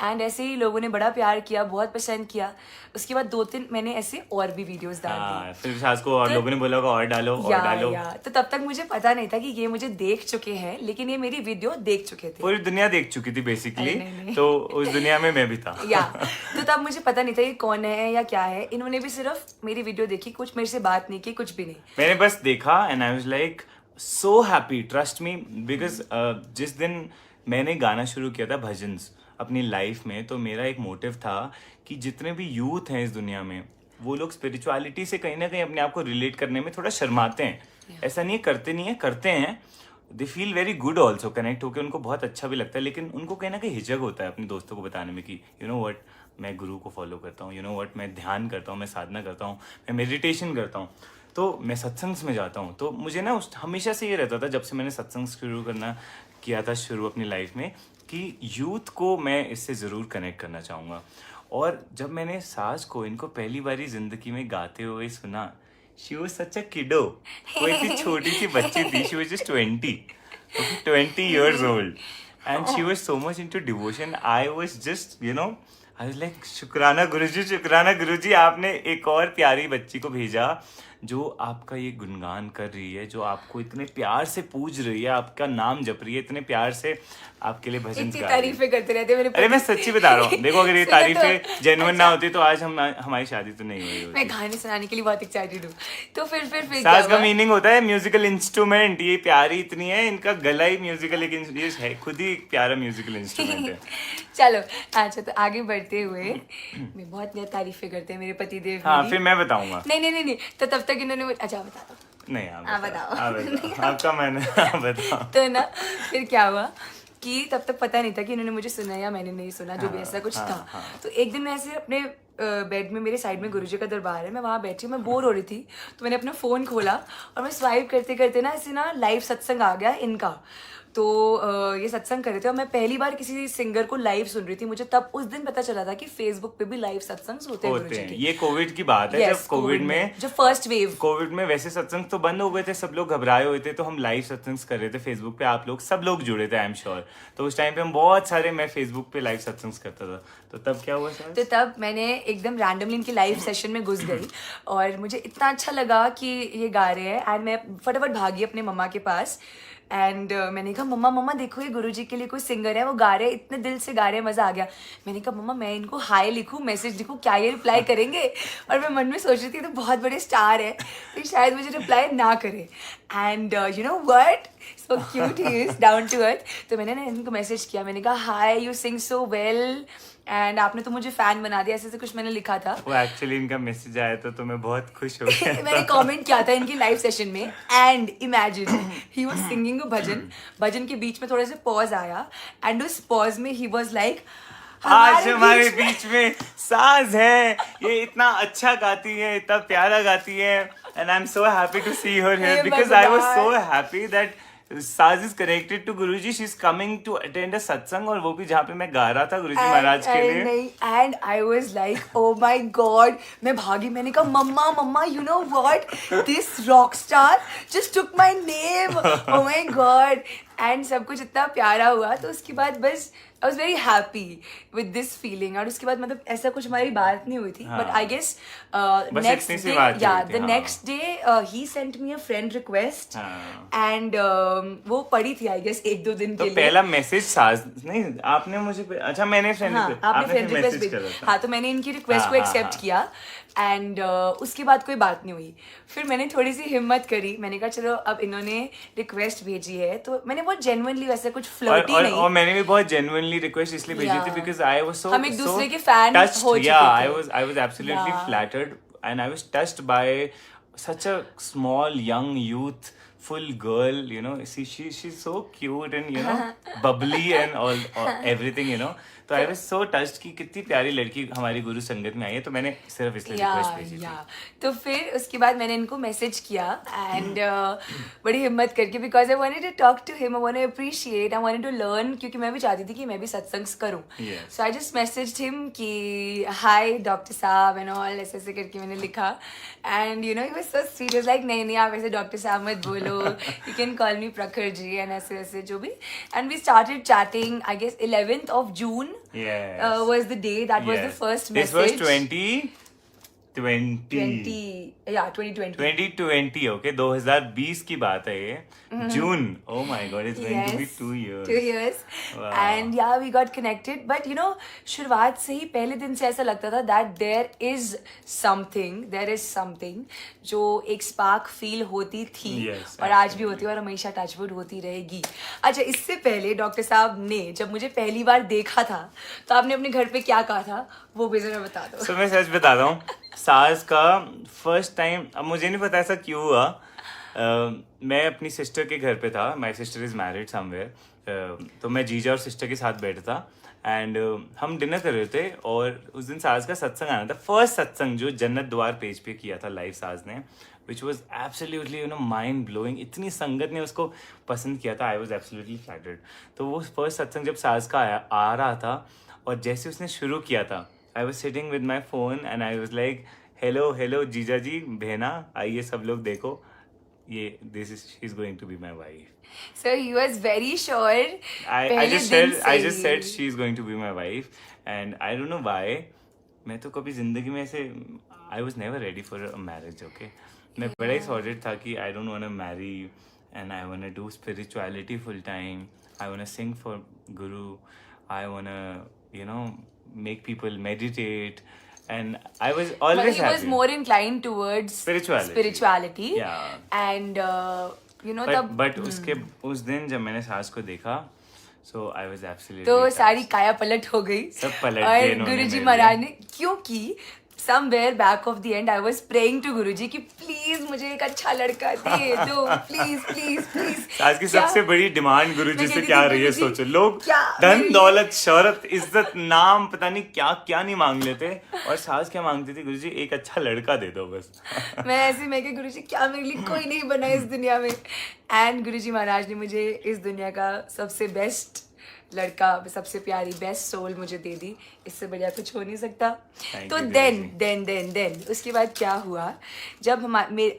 एंड ऐसे ही लोगों ने बड़ा प्यार किया, बहुत पसंद किया। उसके बाद 2-3 मैंने ऐसे और भी वीडियोस डाल दी, फिर सास को और लोगों ने बोला होगा और डालो और डालो। तो तब तक मुझे पता नहीं था कि ये मुझे देख चुके हैं, लेकिन ये मेरी वीडियो देख चुके थे, पूरी दुनिया देख चुकी थी बेसिकली। तो उस दुनिया में मैं भी था। तो तब मुझे पता नहीं था ये कौन है या क्या है। इन्होंने भी सिर्फ मेरी वीडियो देखी, कुछ मेरे से बात नहीं की, कुछ भी नहीं। मैंने बस देखा and I was like so happy, trust me, because जिस दिन मैंने गाना शुरू किया था भजन्स अपनी लाइफ में, तो मेरा एक मोटिव था कि जितने भी यूथ हैं इस दुनिया में, वो लोग स्पिरिचुअलिटी से कहीं ना कहीं अपने आप को रिलेट करने में थोड़ा शर्माते हैं। ऐसा नहीं है करते नहीं है, करते हैं, they feel very good also, connect होकर उनको बहुत अच्छा भी लगता है, लेकिन उनको कहीं ना कहीं हिचक होता है अपने दोस्तों को बताने में कि यू नो व्हाट, मैं गुरु को फॉलो करता हूँ, यू नो व्हाट, मैं ध्यान करता हूँ, मैं साधना करता हूँ, मैं मेडिटेशन करता हूँ, तो मैं सत्संग में जाता हूँ। तो मुझे ना हमेशा से ये रहता था, जब से मैंने सत्संग शुरू करना किया था शुरू अपनी लाइफ में, कि यूथ को मैं इससे ज़रूर कनेक्ट करना चाहूँगा। और जब मैंने सास को इनको पहली बारी ज़िंदगी में गाते हुए सुना, शी वॉज सच अ किडो, वो इतनी छोटी सी बच्ची थी, she was just 20 years old and she was so much into devotion. I was just I was like, शुक्राना गुरुजी, आपने एक और प्यारी बच्ची को भेजा जो आपका ये गुणगान कर रही है, जो आपको इतने प्यार से पूज रही है, आपका नाम जप रही है, इतने प्यार से आपके लिए भजन गा रही है। तारीफें करते रहते मेरे। अरे मैं सच्ची बता रहा हूँ, देखो अगर ये तारीफें जेन्युइन ना होती तो आज हमारी शादी तो नहीं हुई होती। मैं गाने सुनाने के लिए बहुत एक्साइटेड हूँ। तो फिर साज का मीनिंग होता है म्यूजिकल इंस्ट्रूमेंट। ये प्यारी इतनी है, इनका गला ही म्यूजिकल है, खुद ही एक प्यारा म्यूजिकल इंस्ट्रूमेंट है। चलो अच्छा, तो आगे बढ़ते हुए मैं बहुत तारीफें करते हैं मेरे पति देव। हाँ, फिर मैं बताऊंगा। नहीं, तो तब तक इन्होंने अच्छा बता दो। नहीं, आप बताओ। आपका मैंने बताओ। तो ना फिर क्या हुआ कि तब तक पता नहीं था कि इन्होंने मुझे सुना या मैंने नहीं सुना, जो भी ऐसा कुछ था। तो एक दिन मैं ऐसे अपने बेड में, मेरे साइड में गुरुजी का दरबार है, मैं वहाँ बैठी, मैं बोर हो रही थी, तो मैंने अपना फ़ोन खोला और मैं स्वाइप करते करते ना ऐसे ना लाइव सत्संग आ गया इनका। तो ये सत्संग कर रहे थे और मैं पहली बार किसी सिंगर को लाइव सुन रही थी। मुझे तब उस दिन पता चला था कि फेसबुक पे भी लाइव सत्संग होते हैं। ये कोविड की बात है, जब कोविड में, जो फर्स्ट वेव कोविड में वैसे सत्संग तो बंद हो गए थे, सब लोग घबराए हुए थे, तो हम लाइव सत्संग कर रहे थे फेसबुक पे। आप लोग सब लोग जुड़े थे, आई एम श्योर। तो उस टाइम पे हम बहुत सारे, मैं फेसबुक पे लाइव सत्संग करता था। तो तब क्या हुआ सर? तो तब मैंने एकदम रैंडमली इनकी लाइव सेशन में घुस गई और मुझे इतना अच्छा लगा कि ये गा रहे हैं एंड मैं फटाफट भागी अपने मम्मा के पास। एंड मैंने कहा मम्मा मम्मा देखो ये गुरुजी के लिए कोई सिंगर है, वो गा रहे हैं, इतने दिल से गा रहे हैं, मज़ा आ गया। मैंने कहा मम्मा मैं इनको हाय लिखूँ, मैसेज लिखूँ, क्या ये रिप्लाई करेंगे? और मैं मन में सोच रही थी तो बहुत बड़े स्टार है तो शायद मुझे रिप्लाई ना करे। And you know what, so cute he is, down to earth. तो मैंने ना इनको मैसेज किया, मैंने कहा hi you sing so well and आपने तो मुझे फैन बना दिया, ऐसे कुछ मैंने लिखा था। वो एक्चुअली इनका मैसेज आया तो मैं बहुत खुश हो गया। मैंने कमेंट किया था इनकी लाइव सेशन में and imagine he was singing a bhajan के बीच में थोड़ा सा पॉज आया एंड उस पॉज में ही वाज लाइक आज हमारे बीच में साज है, ये इतना अच्छा गाती है, इतना प्यारा गाती है and I am so happy to see her here because I was so happy that Saaj is connected to Guruji, she is coming to attend a satsang, और वो भी जहाँ पे मैं गा रहा था गुरुजी महाराज के लिए। And I was like oh my god, मैं भागी, मैंने कहा mama mama you know what, this rock star just took my name, oh my god. And सब कुछ इतना प्यारा हुआ, तो उसके बाद बस I was very happy with this feeling. और उसके बाद मतलब ऐसा कुछ हमारी बात नहीं हुई थी, but I guess next day, या द नेक्स्ट डे ही sent me a friend request and वो पड़ी थी आई गेस 1-2 दिन के लिए। पहला मैसेज साज नहीं, आपने मुझे, अच्छा मैंने फ्रेंड आपने फ्रेंड रिक्वेस्ट भेजी, हाँ तो मैंने इनकी रिक्वेस्ट को एक्सेप्ट किया एंड उसके बाद कोई बात नहीं हुई। फिर मैंने थोड़ी सी हिम्मत करी, मैंने कहा चलो अब इन्होंने रिक्वेस्ट भेजी है तो मैंने बहुत जेन्युइनली, वैसे कुछ फ्लर्टी नहीं, और मैंने भी बहुत जेन्युइनली रिक्वेस्ट इसलिए भेजी थी बिकॉज़ आई वाज सो, हम एक दूसरे के फैन हो चुके थे। I was absolutely flattered and I was touched bye such a small young youthful girl, you know, she's so cute and you know bubbly and all everything, you know, तो आई was so touched कि कितनी प्यारी लड़की हमारी गुरु संगत में आई है, तो मैंने सिर्फ इसलिए रिक्वेस्ट भेजी थी। तो फिर उसके बाद मैंने इनको मैसेज किया एंड बड़ी हिम्मत करके, because I wanted to talk to him, I wanted to appreciate, I wanted to learn, क्योंकि मैं भी चाहती थी कि मैं भी सत्संग करूं। सो आई जस्ट मैसेज्ड हिम कि हाय डॉक्टर साहब एंड ऑल, ऐसे ऐसे करके मैंने लिखा and you no he was so sweet, was like नहीं नहीं आप ऐसे डॉक्टर साहब मत बोलो, यू कैन कॉल मी प्रखर जी एंड ऐसे ऐसे जो भी। And we started chatting, I guess 11th of June was the day, that was the first message. This was 2020, okay, 2020 की बात है ये, जून, oh my god, it's going to be 2 years. 2 years. Wow. And yeah, we got connected, but you know, शुरुआत से ही पहले दिन से ऐसा लगता था that there is something जो एक स्पार्क फील होती थी, और आज भी होती है और हमेशा टचवुड होती रहेगी। अच्छा, इससे पहले डॉक्टर साहब ने जब मुझे पहली बार देखा था तो आपने अपने घर पे क्या कहा था, वो भी जरा बता दो। So मैं सच बताता हूँ, सास का फर्स्ट टाइम, अब मुझे नहीं पता ऐसा क्यों हुआ, मैं अपनी सिस्टर के घर पे था, my sister is married somewhere, तो मैं जीजा और सिस्टर के साथ बैठा था एंड हम डिनर कर रहे थे, और उस दिन सास का सत्संग आना था, फर्स्ट सत्संग जो जन्नत द्वार पेज पे किया था लाइव सास ने, which was absolutely you know mind blowing, इतनी संगत ने उसको पसंद किया था, आई वॉज एब्सोल्युटली फ्लैटर्ड। तो वो फर्स्ट सत्संग जब सास का आ रहा था और जैसे उसने शुरू किया था, I was sitting with my phone and I was like, hello जीजा जी, बहना आइए सब लोग देखो, ये she's going to be my wife. So he was very sure. I just said she's going to be my wife and I don't know why. मैं तो कभी जिंदगी में ऐसे, I was never ready for a marriage, okay? मैं बड़ा ही sorted था कि I don't want to marry and I want to do spirituality full time. I want to sing for Guru. I want to, you know, make people meditate, and I was always happy. He was more inclined towards spirituality. Yeah. And you know, but उसके उस दिन जब मैंने सास को देखा, so I was absolutely तो सारी काया पलट हो गई, सब पलट गए और गुरुजी महाराज ने, क्योंकि somewhere back of the end I was praying to गुरुजी कि प्लीज मुझे एक अच्छा लड़का दे दो, प्लीज। आज की सबसे बड़ी डिमांड गुरुजी से क्या रही है, सोचो, लोग धन दौलत शोहरत इज्जत नाम पता नहीं क्या क्या नहीं मांग लेते, और सास क्या मांगती थी, गुरुजी एक अच्छा लड़का दे दो बस। मैं कहा गुरुजी क्या मेरे लिए कोई नहीं बना इस दुनिया में, एंड गुरुजी महाराज ने मुझे इस दुनिया का सबसे बेस्ट लड़का, सबसे प्यारी बेस्ट सोल मुझे दे दी, इससे बढ़िया कुछ हो नहीं सकता। Thank तो you, देन उसके बाद क्या हुआ, जब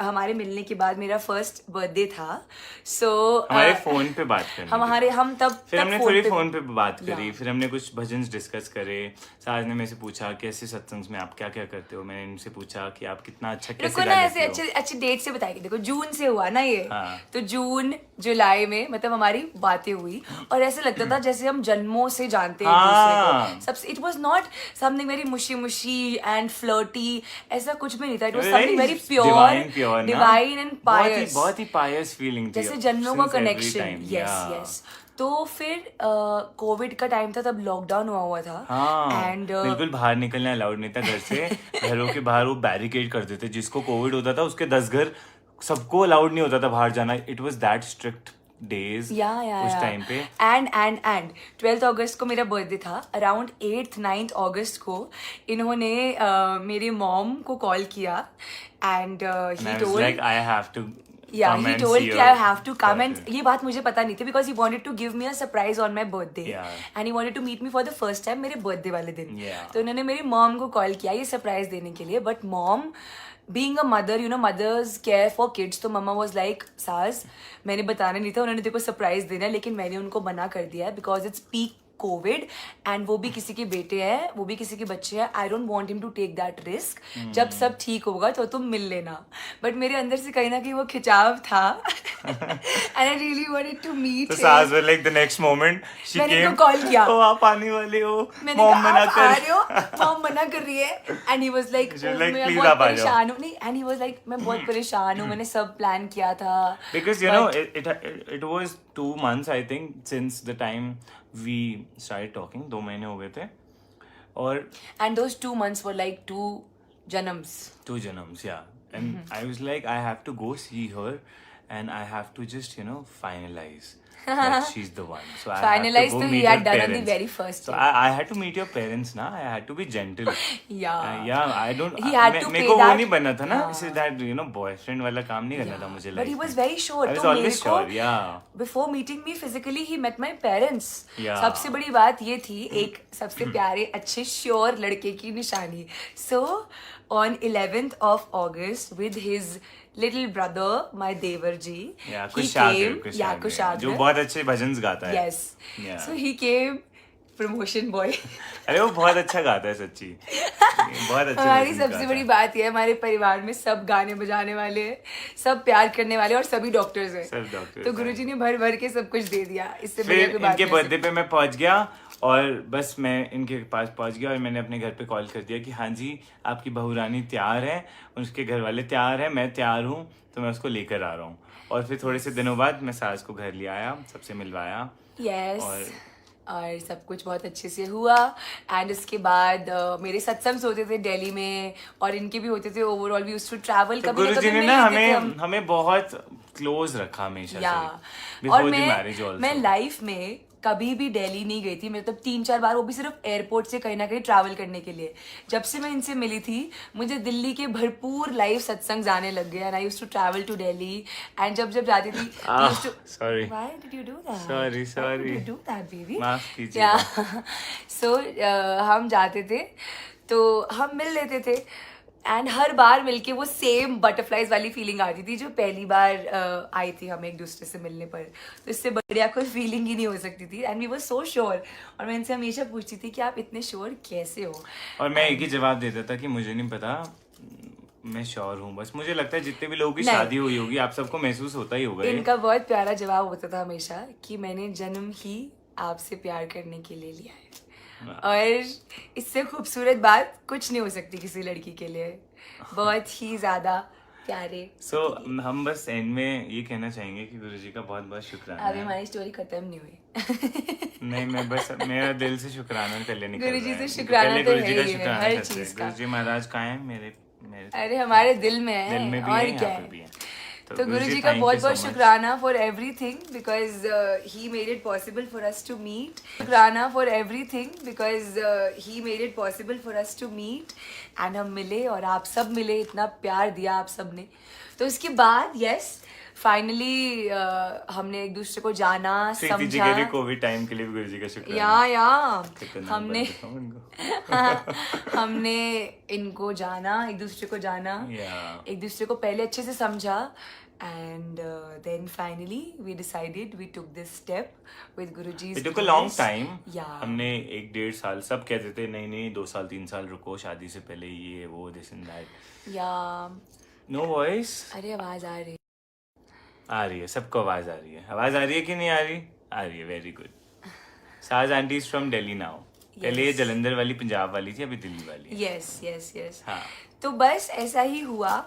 हमारे मिलने के बाद मेरा फर्स्ट बर्थडे था, सो हमारे फोन पे बात करनी हम तब फिर हमने थोड़ी फोन पे बात करी, Yeah. फिर हमने कुछ भजन डिस्कस करे। साज ने मेरे से पूछा कैसे सत्संग में आप क्या क्या करते हो, मैंने इनसे पूछा कि आप कितना अच्छा कैसे रुको ना, गा ऐसे लेते हो। अच्छे डेट से बताएगी। देखो जून से हुआ ना ये, हाँ। तो जून जुलाई में मतलब हमारी बातें हुई और ऐसे लगता था जैसे हम जन्मों से जानते हैं एक दूसरे को। सबसे it was not something very mushy and flirty, ऐसा कुछ भी नहीं था। It was something very pure, divine and pious, बहुत ही पायस फीलिंग थी, जैसे जन्मों का since every connection. time, yes yeah. Yes. तो फिर कोविड का टाइम था, तब लॉकडाउन हुआ था हाँ, एंड बिल्कुल बाहर निकलना अलाउड नहीं था घर से। घरों के बाहर वो बैरिकेड कर देते, जिसको कोविड होता था उसके 10 घर, सबको अलाउड नहीं होता था बाहर जाना। It was that strict days उस टाइम पे। एंड 12 अगस्त को मेरा बर्थडे था। अराउंड 8th 9th अगस्त को इन्होंने मेरी मॉम को कॉल किया and he told like I have to Yeah, he told कि I have to come and ये बात मुझे पता नहीं थी because he wanted to give me a surprise on my birthday and he wanted to meet me for the first time मेरे birthday वाले दिन। तो उन्होंने मेरी mom को कॉल किया ये surprise देने के लिए, but mom being a mother, you know, mothers care for kids, तो mama was like सास मैंने बताना नहीं था, उन्होंने देखो surprise देना है, लेकिन मैंने उनको मना कर दिया because it's peak Covid and वो भी किसी के बेटे हैं, वो भी किसी के बच्चे हैं। I don't want him to take that risk. जब सब ठीक होगा तो तुम मिल लेना। बट मेरे अंदर से कहीं ना कहीं वो खिंचाव था and I really wanted to meet. तो सास was like the next moment she मैंने केम, उनको कॉल किया, ओ आप आने वाले हो, मैंने मॉम कहा मना आप कर आ रहे हो, मॉम मना कर रही है एंड ही वाज लाइक मैं बहुत परेशान हूं। नहीं, एंड ही वाज लाइक मैं बहुत परेशान हूं, मैंने सब प्लान किया था because you know it was 2 months I think since the time we started talking, 2 महीने हो गए थे और and those 2 months were like 2 janams, yeah, and I was like I have to go see her and I have to just finalize that she's the one. So I finalized had to go तो meet he had her done on the parents. very first So day. I had to meet your parents ना, I had to be gentle. yeah I don't he had to मेरे pay को वो that. नहीं बनना था ना, इसे that boyfriend वाला काम नहीं करना था मुझे but he life was में. very sure। I was तो always मेरे को sure, yeah. before meeting me physically he met my parents। Yeah. सबसे बड़ी बात ये थी, एक सबसे प्यारे अच्छे श्योर लड़के की निशानी। So on 11th of August with his little brother my they were ji, Yeah, he Kushagra, came, Kushagra, जो बहुत अच्छे भजन गाता है। yes, Yeah. so he came promotion boy. अरे वो बहुत अच्छा गाता है सच्ची, बहुत अच्छा। हमारी सबसे बड़ी बात ये है, हमारे परिवार में सब गाने बजाने वाले हैं, सब प्यार करने वाले और सभी डॉक्टर्स हैं। सब डॉक्टर्स तो हैं। गुरुजी ने भर भर के सब कुछ दे दिया। इससे बढ़िया फिर कोई बात इनके नहीं बर्थडे पे मैं पहुंच गया और बस मैं इनके पास पहुंच गया और मैंने अपने घर पे कॉल कर दिया कि हाँ जी आपकी बहू रानी तैयार है, उसके घर वाले तैयार हैं, मैं तैयार हूँ, तो मैं उसको लेकर आ रहा हूँ। और फिर थोड़े से दिनों बाद मैं सास को घर ले आया, सबसे मिलवाया। यस और सब कुछ बहुत अच्छे से हुआ। एंड उसके बाद मेरे सत्संग होते थे दिल्ली में और इनके भी होते थे। Overall we used to travel. तो गुरुजी ने ना हमें बहुत क्लोज रखा हमेशा से, और मैं लाइफ में कभी भी दिल्ली नहीं गई थी, मतलब 3-4 बार, वो भी सिर्फ एयरपोर्ट से कहीं ना कहीं ट्रैवल करने के लिए। जब से मैं इनसे मिली थी मुझे दिल्ली के भरपूर लाइव सत्संग जाने लग गए and I used to travel to Delhi. And जब जाती थी sorry why did you do that, sorry do that baby, माफ कीजिए। सो हम जाते थे तो हम मिल लेते थे एंड हर बार मिलके वो सेम बटरफ्लाइज वाली फीलिंग आती थी जो पहली बार आई थी हमें एक दूसरे से मिलने पर। तो इससे बढ़िया कोई फीलिंग ही नहीं हो सकती थी and we were so sure. और मैं इनसे हमेशा पूछती थी कि आप इतने श्योर कैसे हो, और मैं एक ही जवाब देता था कि मुझे नहीं पता, मैं श्योर हूँ। बस मुझे लगता है जितने भी लोगों की शादी हुई होगी आप सबको महसूस होता ही होगा। इनका बहुत प्यारा जवाब होता था हमेशा कि मैंने जन्म ही आपसे प्यार करने के लिए लिया है। और इससे खूबसूरत बात कुछ नहीं हो सकती किसी लड़की के लिए। बहुत ही ज्यादा प्यारे। सो हम बस एंड में ये कहना चाहेंगे कि गुरुजी का बहुत बहुत शुक्राना। अभी हमारी स्टोरी खत्म नहीं हुई। नहीं, मैं बस मेरा दिल से शुक्राना पहले निकल रहा है। गुरुजी से शुक्राना तो है ही है हर चीज का। गुरुजी महाराज कहाँ हैं? मेरे अरे हमारे दिल में है, दिल में भी और है, क्या यहाँ पे है। भी है। तो गुरुजी का बहुत बहुत शुक्राना for everything because he made it possible for us to meet. शुक्राना for everything because he made it possible for us to meet and हम मिले और आप सब मिले, इतना प्यार दिया आप सब ने। तो उसके बाद यस फाइनली हमने एक दूसरे को जाना, प्रीति जी कह रही कोविड टाइम के लिए भी गुरुजी का शुक्र या खतरनाक हमने बात बताऊं इनको। हमने इनको जाना, एक दूसरे को जाना, एक दूसरे को पहले अच्छे से समझा, and then finally we decided, we took this step with Guruji's It took a long bless. time. Yeah. हमने 1-1.5 साल सब कहते थे नहीं 2 साल 3 साल रुको, शादी से पहले ये वो this and that. Yeah. No voice अरे आवाज आ रही आ रही है, सबको आवाज आ रही है। आवाज आ रही है कि नहीं आ रही? आ रही है, वेरी गुड। साज aunty is from Delhi now. पहले ये जलंधर वाली पंजाब वाली थी, अभी दिल्ली वाली है। Yes yes yes. हाँ। तो बस ऐसा ही हुआ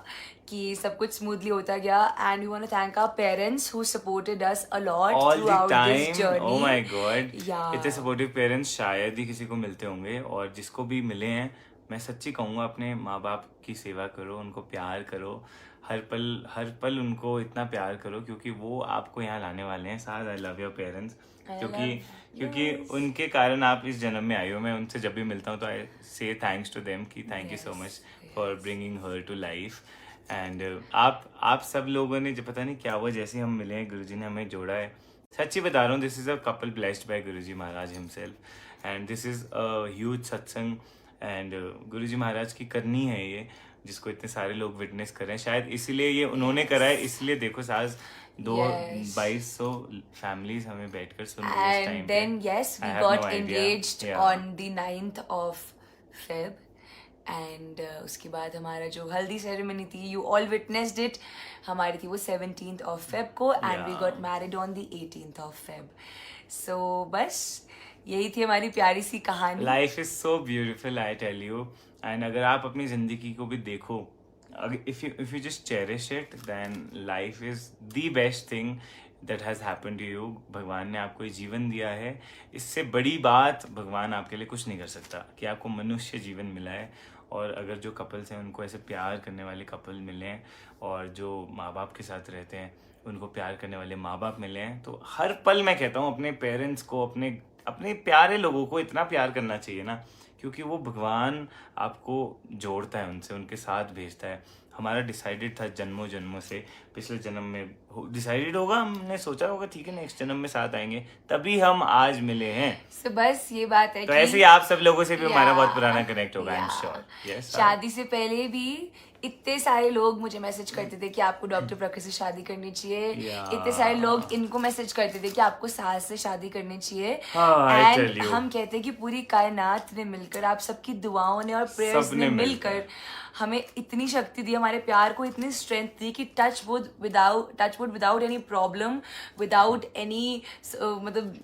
कि सब कुछ स्मूथली होता गया, and we want to thank our parents who supported us a lot All the throughout this time, journey. oh my god, Yeah. इतने सपोर्टिव पेरेंट्स शायद ही किसी को मिलते होंगे, और जिसको भी मिले हैं मैं सच्ची कहूँगा अपने माँ बाप की सेवा करो, उनको प्यार करो, हर पल उनको इतना प्यार करो, क्योंकि वो आपको यहाँ लाने वाले हैं। साथ आई लव योर पेरेंट्स, क्योंकि उनके कारण आप इस जन्म में आई हो। मैं उनसे जब भी मिलता हूँ तो I say thanks to them कि thank you so much for bringing her to life. And आप सब लोगों ने जो पता नहीं क्या हुआ, जैसे हम मिले हैं गुरुजी ने हमें जोड़ा है। सच्ची बता रहा हूँ, this is a couple blessed by Guruji Maharaj himself, and this is a huge satsang, and Guruji Maharaj की करनी है ये, जिसको इतने सारे लोग विटनेस कर रहे हैं। शायद इसीलिए ये उन्होंने करा है, इसलिए देखो साज 2200 फैमिलीज हमें बैठकर सुन रही है इस टाइम And पे। then yes, we I have got no idea. engaged Yeah. on the 9th of Feb. And उसके बाद हमारा जो हल्दी सेरेमनी थी, you all witnessed it, हमारी थी वो 17th of Feb को, and we Yeah. got married on the 18th of Feb. So बस यही थी हमारी प्यारी सी कहानी। Life is so beautiful, I tell you. And अगर आप अपनी जिंदगी को भी देखो, if you just cherish it, then life is the best thing that has happen to you. भगवान ने आपको ये जीवन दिया है, इससे बड़ी बात भगवान आपके लिए कुछ नहीं कर सकता कि आपको मनुष्य जीवन मिला है। और अगर जो कपल्स हैं उनको ऐसे प्यार करने वाले कपल मिले हैं, और जो माँ बाप के साथ रहते हैं उनको प्यार करने वाले माँ बाप मिले हैं, तो हर पल मैं कहता हूँ अपने पेरेंट्स को, अपने प्यारे लोगों को इतना प्यार करना चाहिए ना, क्योंकि वो भगवान आपको जोड़ता है उनसे, उनके साथ भेजता है। हमारा डिसाइडेड था जन्मों से, पिछले जन्म में डिसाइडेड होगा, हमने सोचा होगा ठीक है नेक्स्ट जन्म में साथ आएंगे, तभी हम आज मिले हैं। So बस ये बात है तो कि ऐसे ही आप सब लोगों से भी हमारा बहुत पुराना कनेक्ट होगा, आई एम श्योर। यस, शादी से पहले भी इतने सारे लोग मुझे मैसेज करते थे कि आपको डॉक्टर प्रखर से शादी करनी चाहिए। इतने सारे लोग इनको मैसेज करते थे कि आपको सास से शादी करनी चाहिए। I tell and you. हम कहते हैं कि पूरी कायनात ने मिलकर, आप सबकी दुआओं ने और प्रेयर्स सबने ने मिलकर हमें इतनी शक्ति दी, हमारे प्यार को इतनी स्ट्रेंथ दी कि touch wood without any problem, without any मतलब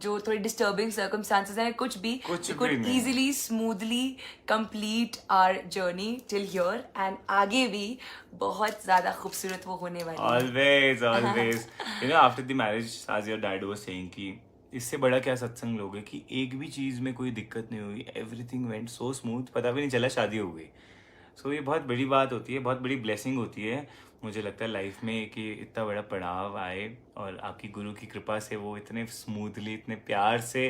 जो थोड़ी डिस्टर्बिंग सर्कमस्टांसेस हैं, कुछ भी could easily smoothly complete our journey till here, and आगे भी बहुत ज्यादा खूबसूरत वो होने वाली है। always you know, after the marriage, as your dad was saying कि इससे बड़ा क्या सत्संग लोगे कि एक भी चीज में कोई दिक्कत नहीं हुई, एवरीथिंग वेंट सो स्मूथ, पता भी नहीं चला शादी हो गई। सो ये बहुत बड़ी बात होती है, बहुत बड़ी ब्लेसिंग होती है मुझे लगता है लाइफ में, कि इतना बड़ा पड़ाव आए और आपकी गुरु की कृपा से वो इतने स्मूथली, इतने प्यार से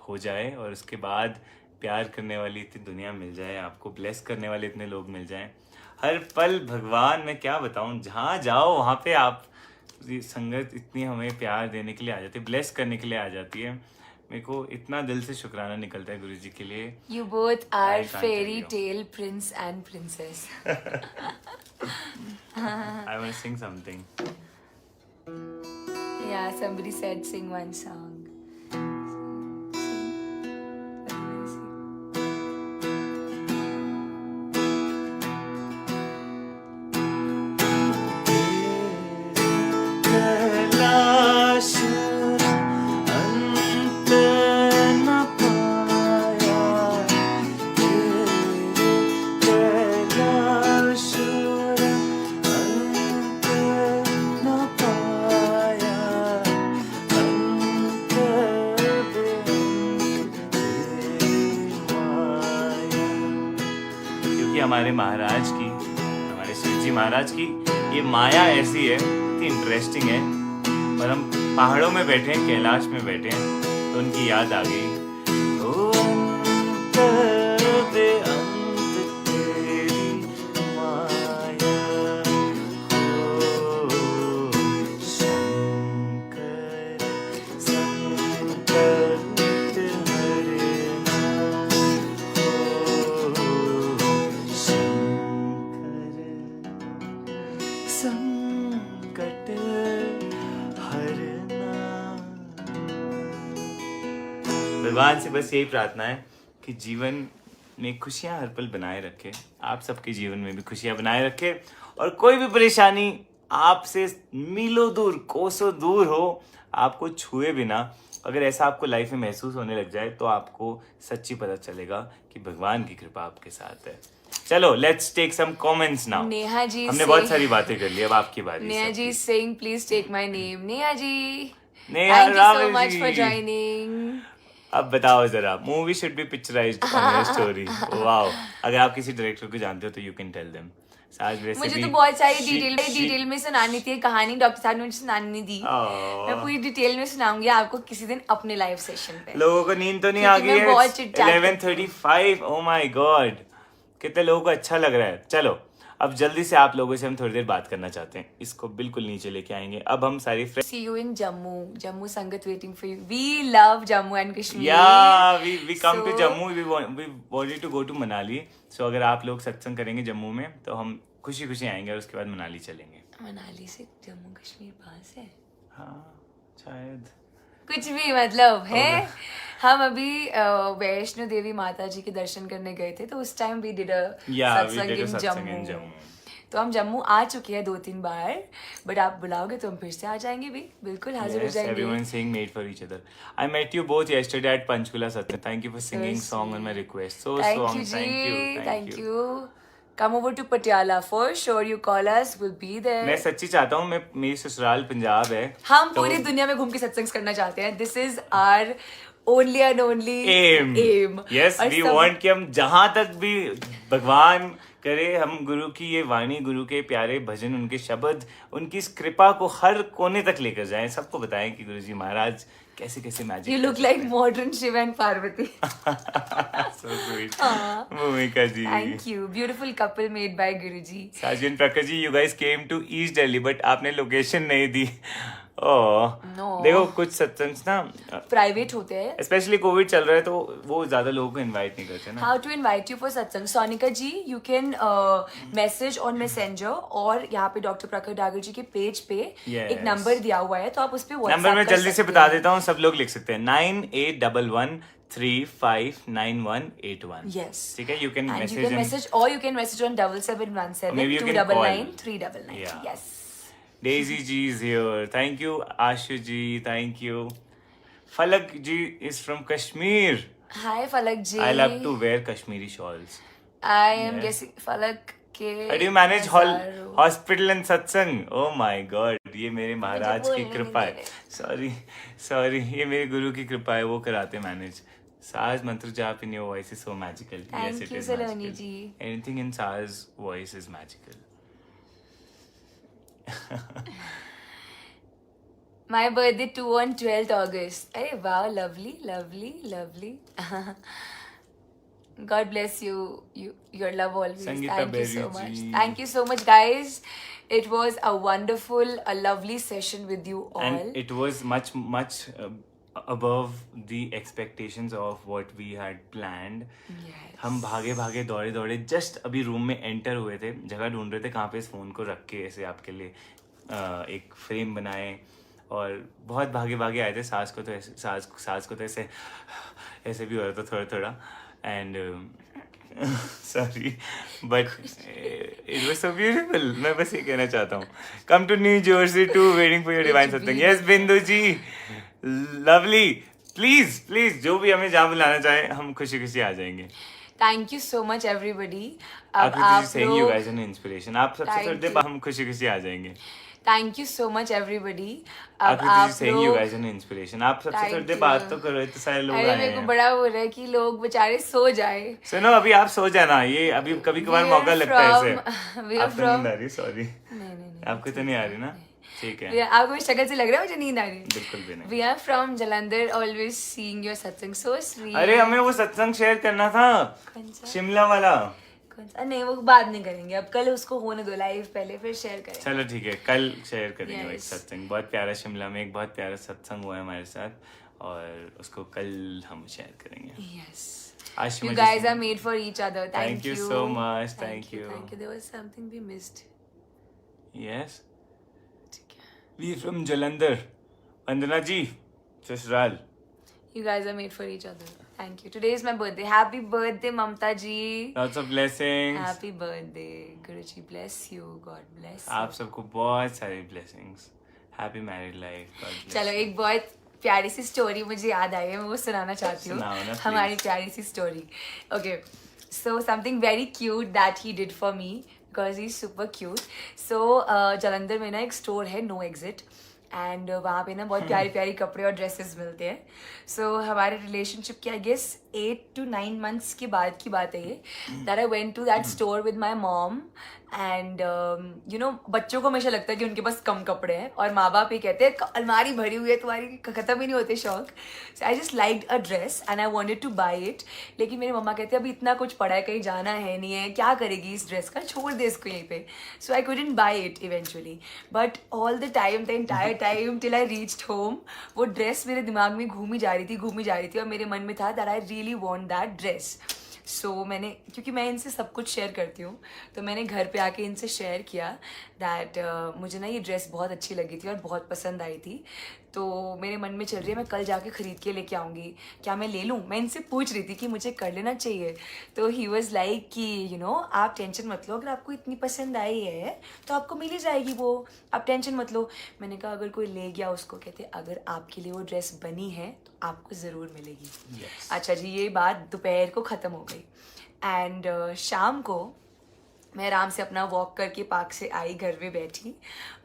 हो जाए, और उसके बाद प्यार करने वाली इतनी दुनिया मिल जाए, आपको ब्लेस करने वाले इतने लोग मिल जाएं। हर पल भगवान, मैं क्या बताऊं, जहाँ जाओ वहाँ पे आप संगत इतनी हमें प्यार देने के लिए आ जाती है, ब्लेस करने के लिए आ जाती है। मेरे को इतना दिल से शुक्राना निकलता है गुरुजी के लिए। You both are I can't fairy tell you. tale prince and princess. I want to sing something. Yeah, somebody said sing one song. हमारे महाराज की, हमारे शिव जी महाराज की ये माया ऐसी है, इतनी इंटरेस्टिंग है। और हम पहाड़ों में बैठे हैं, कैलाश में बैठे हैं, तो उनकी याद आ गई। ओ अंतर बेअंत तेरी माया, ओ भगवान से बस यही प्रार्थना है कि जीवन में खुशियां हर पल बनाए रखे, आप सबके जीवन में भी खुशियां बनाए रखे, और कोई भी परेशानी आपसे मीलों दूर, कोसों दूर हो, आपको छुए बिना अगर ऐसा आपको लाइफ में महसूस होने लग जाए तो आपको सच्ची पता चलेगा कि भगवान की कृपा आपके साथ है। चलो let's take some comments now. Neha ji हमने बहुत सारी बातें कर ली, अब आपकी बारी। Neha ji saying please take my name. Neha ji Neha thank you so Rawal much ji. For joining. अब बताओ जरा, movie should be picturised on your story. Wow, अगर आप किसी डायरेक्टर को जानते हो तो यू कैन टेल देम। मुझे तो बहुत सारी डिटेल में सुनानी थी कहानी, डॉक्टर साहब ने मुझे सुनानी नहीं दी। मैं पूरी डिटेल में सुनाऊंगी आपको किसी दिन अपने लाइव सेशन पे। लोगों को नींद तो नहीं आ गई है? 11:35, ओ माय गॉड, कितने लोगों को अच्छा लग रहा है। चलो अब जल्दी से आप लोगों से हम थोड़ी देर बात करना चाहते हैं, इसको बिल्कुल नीचे लेके आएंगे। अब हम सारी See you in Jammu. Jammu Sangat waiting for you. We love Jammu and Kashmir. Yeah, we come to Jammu. We wanted to go to Manali. So अगर आप लोग सत्संग करेंगे जम्मू में तो हम खुशी खुशी आएंगे और उसके बाद मनाली चलेंगे। मनाली से जम्मू कश्मीर पास है? हाँ शायद, कुछ भी मतलब है। हम अभी वैष्णो देवी माता जी के दर्शन करने गए थे, तो उस टाइम वी डिड अ सत्संग इन जम्मू। तो हम जम्मू आ चुके हैं 2-3 बार, बट आप बुलाओगे तो हम फिर से आ जाएंगे भी, बिल्कुल हाजिर हो जाएंगे। Everyone saying made for each other. I met you both yesterday at Panchkula Satsang. Thank you for singing song on my request. So strong. Thank you. Come over to Patiala for sure. You call us, we'll be there. मैं सच्ची चाहता हूँ, मैं मेरी ससुराल पंजाब है। हम पूरी दुनिया में घूम के सत्संग करना चाहते हैं। This is our only and only aim. Yes, we want कि हम जहाँ तक भी भगवान करे, हम गुरु की ये वाणी, गुरु के प्यारे भजन, उनके शब्द, उनकी इस कृपा को हर कोने तक लेकर जाएं, सबको बताएं कि गुरुजी महाराज कैसे कैसे magic. You look like modern Shiva and Parvati. So sweet. Bhumika ji. Thank you. Beautiful couple made by Guruji. Sajan Prakash ji, you guys came to East Delhi, but आपने लोकेशन नहीं दी। ओह No. देखो कुछ सत्संग ना Private होते हैं। स्पेशली कोविड चल रहा है तो वो ज्यादा लोगों को इनवाइट नहीं करते ना। How to invite you for satsang? Sonika ji, you can message on Messenger, और यहाँ पे डॉक्टर प्रखर डागर जी के पेज पे एक नंबर दिया हुआ है, तो आप उस पे WhatsApp नंबर मैं कर जल्दी से सकते बता हैं। देता हूँ, सब लोग लिख सकते हैं 9811359181। Yes. ठीक है, you can And message you can him. message, or you can message on 7717 Maybe you can 299 call. 399. Yeah. Yes. Daisy ji is here. Thank you, Ashu ji. Thank you. Falak ji is from Kashmir. Hi Falak ji. I love to wear Kashmiri shawls. I am Yeah. guessing Falak के How do you manage हजारों- hospital and satsang? Oh my God, ये मेरे महाराज की बोलने कृपा नहीं है। दे Sorry, ये मेरे गुरु की कृपा है, वो कराते manage. Saz mantra jap in your voice is so magical. Thank Yes, it you, is Saloni magical. ji. Anything in Saz voice is magical. My birthday too on 12th August. Hey, wow, lovely, lovely, lovely. God bless you. Your love always. Sangeeta Thank you so Berry much. ji. Thank you so much, guys. It was a wonderful, a lovely session with you all. And it was much above the expectations of what we had planned. Yes. हम भागे भागे दौड़े दौड़े just अभी room में enter हुए थे, जगह ढूंढ रहे थे कहाँ पे इस फोन को रख के ऐसे आपके लिए एक फ्रेम बनाए, और बहुत भागे भागे आए थे। सास को तो ऐसे ऐसे भी हो रहा था थोड़ा थोड़ा, and sorry but it was so beautiful. मैं बस ये कहना चाहता हूँ, come to New Jersey too, waiting for your divine satsang. Yes Bindu ji, lovely, please please जो भी हमें जहाँ बुलाना चाहे हम खुशी खुशी आ जाएंगे। Thank you so much, everybody. अब आकृति आप जी saying you लोग guys are an inspiration. आप सबसे Thank थोड़ी देर you. बाद हम खुशी खुशी आ जाएंगे। Thank you so much, everybody. अब आकृति जी आप saying you लोग guys are an inspiration. आप सबसे Thank थोड़ी देर you. बात तो करो, इतने सारे लोग अरे आए मेरे को हैं। बड़ा हो रहा है कि लोग बेचारे सो जाए। सुनो अभी आप सो जाना, ये अभी कभी कभार We are मौका लगता है from- ऐसे। we are आपको नींद from- आ रही? सॉरी, नहीं। आपको तो नहीं आ रही ना? ठीक है, Yeah, आपको मेरी शक्ल से लग रहा है मुझे नींद आ रही है। बिल्कुल भी नहीं। We are from Jalandhar, always seeing your satsang, so sweet. अरे हमें वो सत्संग शेयर करना था, कौन सा? शिमला वाला। कौन सा? नहीं, वो बाद में करेंगे, अब कल उसको होने दो लाइव, पहले फिर शेयर करेंगे। चलो ठीक है, कल शेयर करेंगे वो एक Yes. सत्संग। बहुत प्यारा, शिमला में एक बहुत प्यारा सत्संग हुआ है हमारे साथ, और उसको कल हम शेयर करेंगे। Yes. Ashima You ji guys से- are made for each other. Thank Thank you so much. Thank you. Thank you. There was something we missed. Yes. ठीक है। We from Jalandhar. वंदना जी, ससुराल। You guys are made for each other. Thank you. Today is my birthday. Happy birthday, Mamta ji. Lots of blessings. Happy birthday. Guruji bless you. God bless you. आप सबको बहुत सारी blessings. Happy married life. God bless चलो you. एक बहुत प्यारी सी story मुझे याद आई है, मैं वो सुनाना चाहती हूँ. सुनाओ ना, please. हमारी प्यारी सी story. Okay. So something very cute that he did for me because he's super cute. So Jalandhar में ना एक स्टोर है No Exit. एंड वहाँ पे ना बहुत प्यारी प्यारी कपड़े और ड्रेसेस मिलते हैं. सो हमारे रिलेशनशिप की आई गेस 8 to 9 months के बाद की बात है ये, that I went to that store with my mom. And you know बच्चों को हमेशा लगता है कि उनके पास कम कपड़े हैं और माँ बाप ये कहते हैं अलमारी भरी हुई है तुम्हारी, खत्म ही नहीं होते शौक. So I just liked a dress and I wanted to buy it. लेकिन मेरी मम्मा कहते हैं अभी इतना कुछ पड़ा है, कहीं जाना है नहीं है, क्या करेगी इस ड्रेस का, छोड़ दे इसको यहीं पे. So I couldn't buy it eventually. But all the time the entire time till I reached home वो ड्रेस मेरे दिमाग में घूमी जा रही थी और मेरे मन में था that I really want that dress. So मैंने, क्योंकि मैं इनसे सब कुछ शेयर करती हूँ, तो मैंने घर पे आके इनसे शेयर किया दैट मुझे ना ये ड्रेस बहुत अच्छी लगी थी और बहुत पसंद आई थी. तो मेरे मन में चल रही है मैं कल जाके ख़रीद के लेके आऊँगी, क्या मैं ले लूँ. मैं इनसे पूछ रही थी कि मुझे कर लेना चाहिए. तो ही वॉज़ लाइक कि यू नो आप टेंशन मत लो, अगर आपको इतनी पसंद आई है तो आपको मिल ही जाएगी वो, आप टेंशन मत लो. मैंने कहा अगर कोई ले गया उसको, कहते अगर आपके लिए वो ड्रेस बनी है तो आपको ज़रूर मिलेगी. Yes. अच्छा जी, ये बात दोपहर को ख़त्म हो गई. एंड शाम को मैं आराम से अपना वॉक करके पार्क से आई, घर में बैठी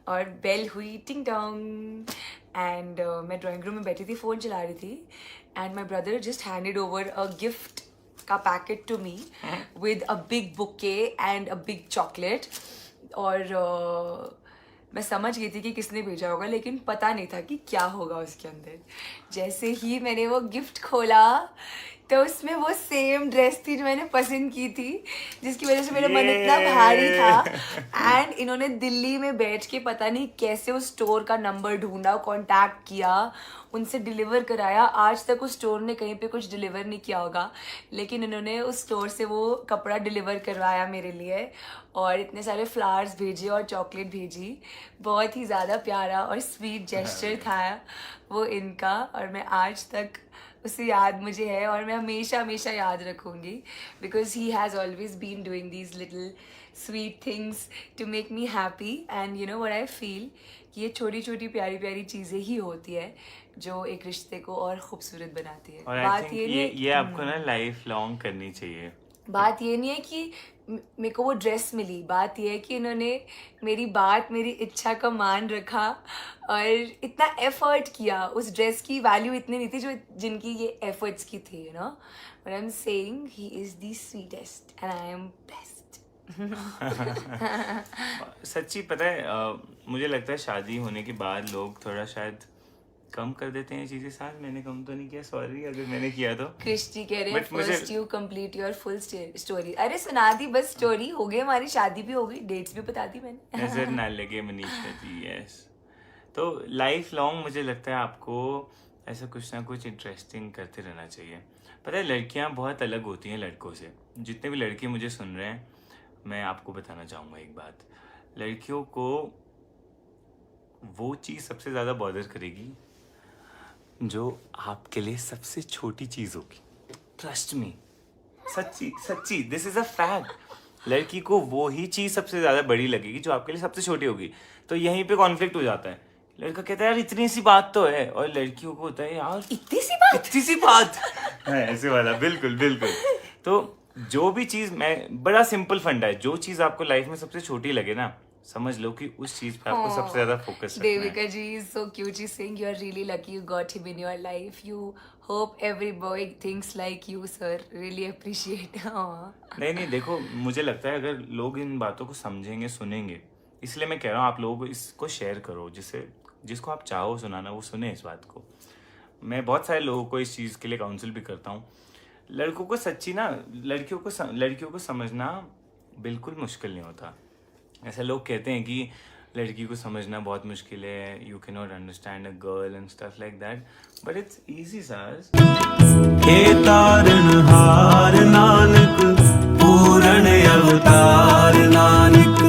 और बेल हुई टिंग टोंग. एंड मैं ड्राइंग रूम में बैठी थी, फ़ोन चला रही थी. And my brother just handed over a gift का packet to me with a big bouquet and a big chocolate. और मैं समझ गई थी कि किसने भेजा होगा, लेकिन पता नहीं था कि क्या होगा उसके अंदर. जैसे ही मैंने वो गिफ्ट खोला तो उसमें वो सेम ड्रेस थी जो मैंने पसंद की थी, जिसकी वजह से मेरा मन इतना भारी था. एंड इन्होंने दिल्ली में बैठ के पता नहीं कैसे उस स्टोर का नंबर ढूंढा, कांटेक्ट किया, उनसे डिलीवर कराया. आज तक उस स्टोर ने कहीं पे कुछ डिलीवर नहीं किया होगा, लेकिन इन्होंने उस स्टोर से वो कपड़ा डिलीवर करवाया मेरे लिए और इतने सारे फ्लावर्स भेजे और चॉकलेट भेजी. बहुत ही ज़्यादा प्यारा और स्वीट जेस्चर था वो इनका, और मैं आज तक उसे याद मुझे है और मैं हमेशा हमेशा याद रखूँगी. Because he has always been doing these little sweet things to make me happy. And you know what I feel कि ये छोटी छोटी प्यारी प्यारी चीज़ें ही होती है जो एक रिश्ते को और खूबसूरत बनाती है. और बात ये आपको ना लाइफ लॉन्ग करनी चाहिए. बात ये नहीं है कि मेरे को वो ड्रेस मिली, बात ये है कि इन्होंने मेरी बात, मेरी इच्छा का मान रखा और इतना एफर्ट किया. उस ड्रेस की वैल्यू इतनी नहीं थी जो जिनकी ये एफर्ट्स की थी. You know what I am saying, he is the sweetest and I M best. सच्ची पता है, मुझे लगता है शादी होने के बाद लोग थोड़ा शायद कम कर देते हैं चीजें. साथ मैंने कम तो नहीं किया, सॉरी अगर मैंने किया तो. क्रिस्टी कह रहे हैं But मुझे- first you complete your full story. अरे सुना दी बस स्टोरी, हो गई हमारी शादी भी हो गई, डेट्स भी बता दी मैंने. नजर ना लगे मनीषा जी. यस, तो लाइफ लॉन्ग मुझे लगता है आपको ऐसा कुछ ना कुछ इंटरेस्टिंग करते रहना चाहिए. पता है लड़कियां बहुत अलग होती हैं लड़कों से. जितने भी लड़के मुझे सुन रहे हैं, मैं आपको बताना चाहूँगा एक बात. लड़कियों को वो चीज़ सबसे ज़्यादा बॉदर करेगी जो आपके लिए सबसे छोटी चीज़ होगी. ट्रस्ट मी, सच्ची सच्ची, दिस इज़ अ फैक्ट. लड़की को वो ही चीज़ सबसे ज़्यादा बड़ी लगेगी जो आपके लिए सबसे छोटी होगी. तो यहीं पे कॉन्फ्लिक्ट हो जाता है. लड़का कहता है यार इतनी सी बात तो है, और लड़कियों को होता है यार इतनी सी बात है, ऐसे वाला. बिल्कुल बिल्कुल. तो जो भी चीज़, मैं बड़ा सिंपल फंडा है, जो चीज़ आपको लाइफ में सबसे छोटी लगे ना, समझ लो कि उस चीज पे आपको सबसे ज्यादा फोकस रखना है. Devika ji is so cute. She's saying you are really lucky you got him in your life. You hope every boy thinks like you, sir. Really appreciate. नहीं देखो, मुझे लगता है अगर लोग इन बातों को समझेंगे, सुनेंगे, इसलिए मैं कह रहा हूँ आप लोगों को इसको शेयर करो, जिसको आप चाहो सुनाना वो सुने इस बात को. मैं बहुत सारे लोगों को इस चीज़ के लिए काउंसिल भी करता हूँ. लड़कों को सच्ची ना, लड़कियों को समझना बिल्कुल मुश्किल नहीं होता. ऐसा लोग कहते हैं कि लड़की को समझना बहुत मुश्किल है, you can not understand a girl and stuff like that, but it's easy सार्स. हे तारनहार नानक पूर्ण अवतार नानक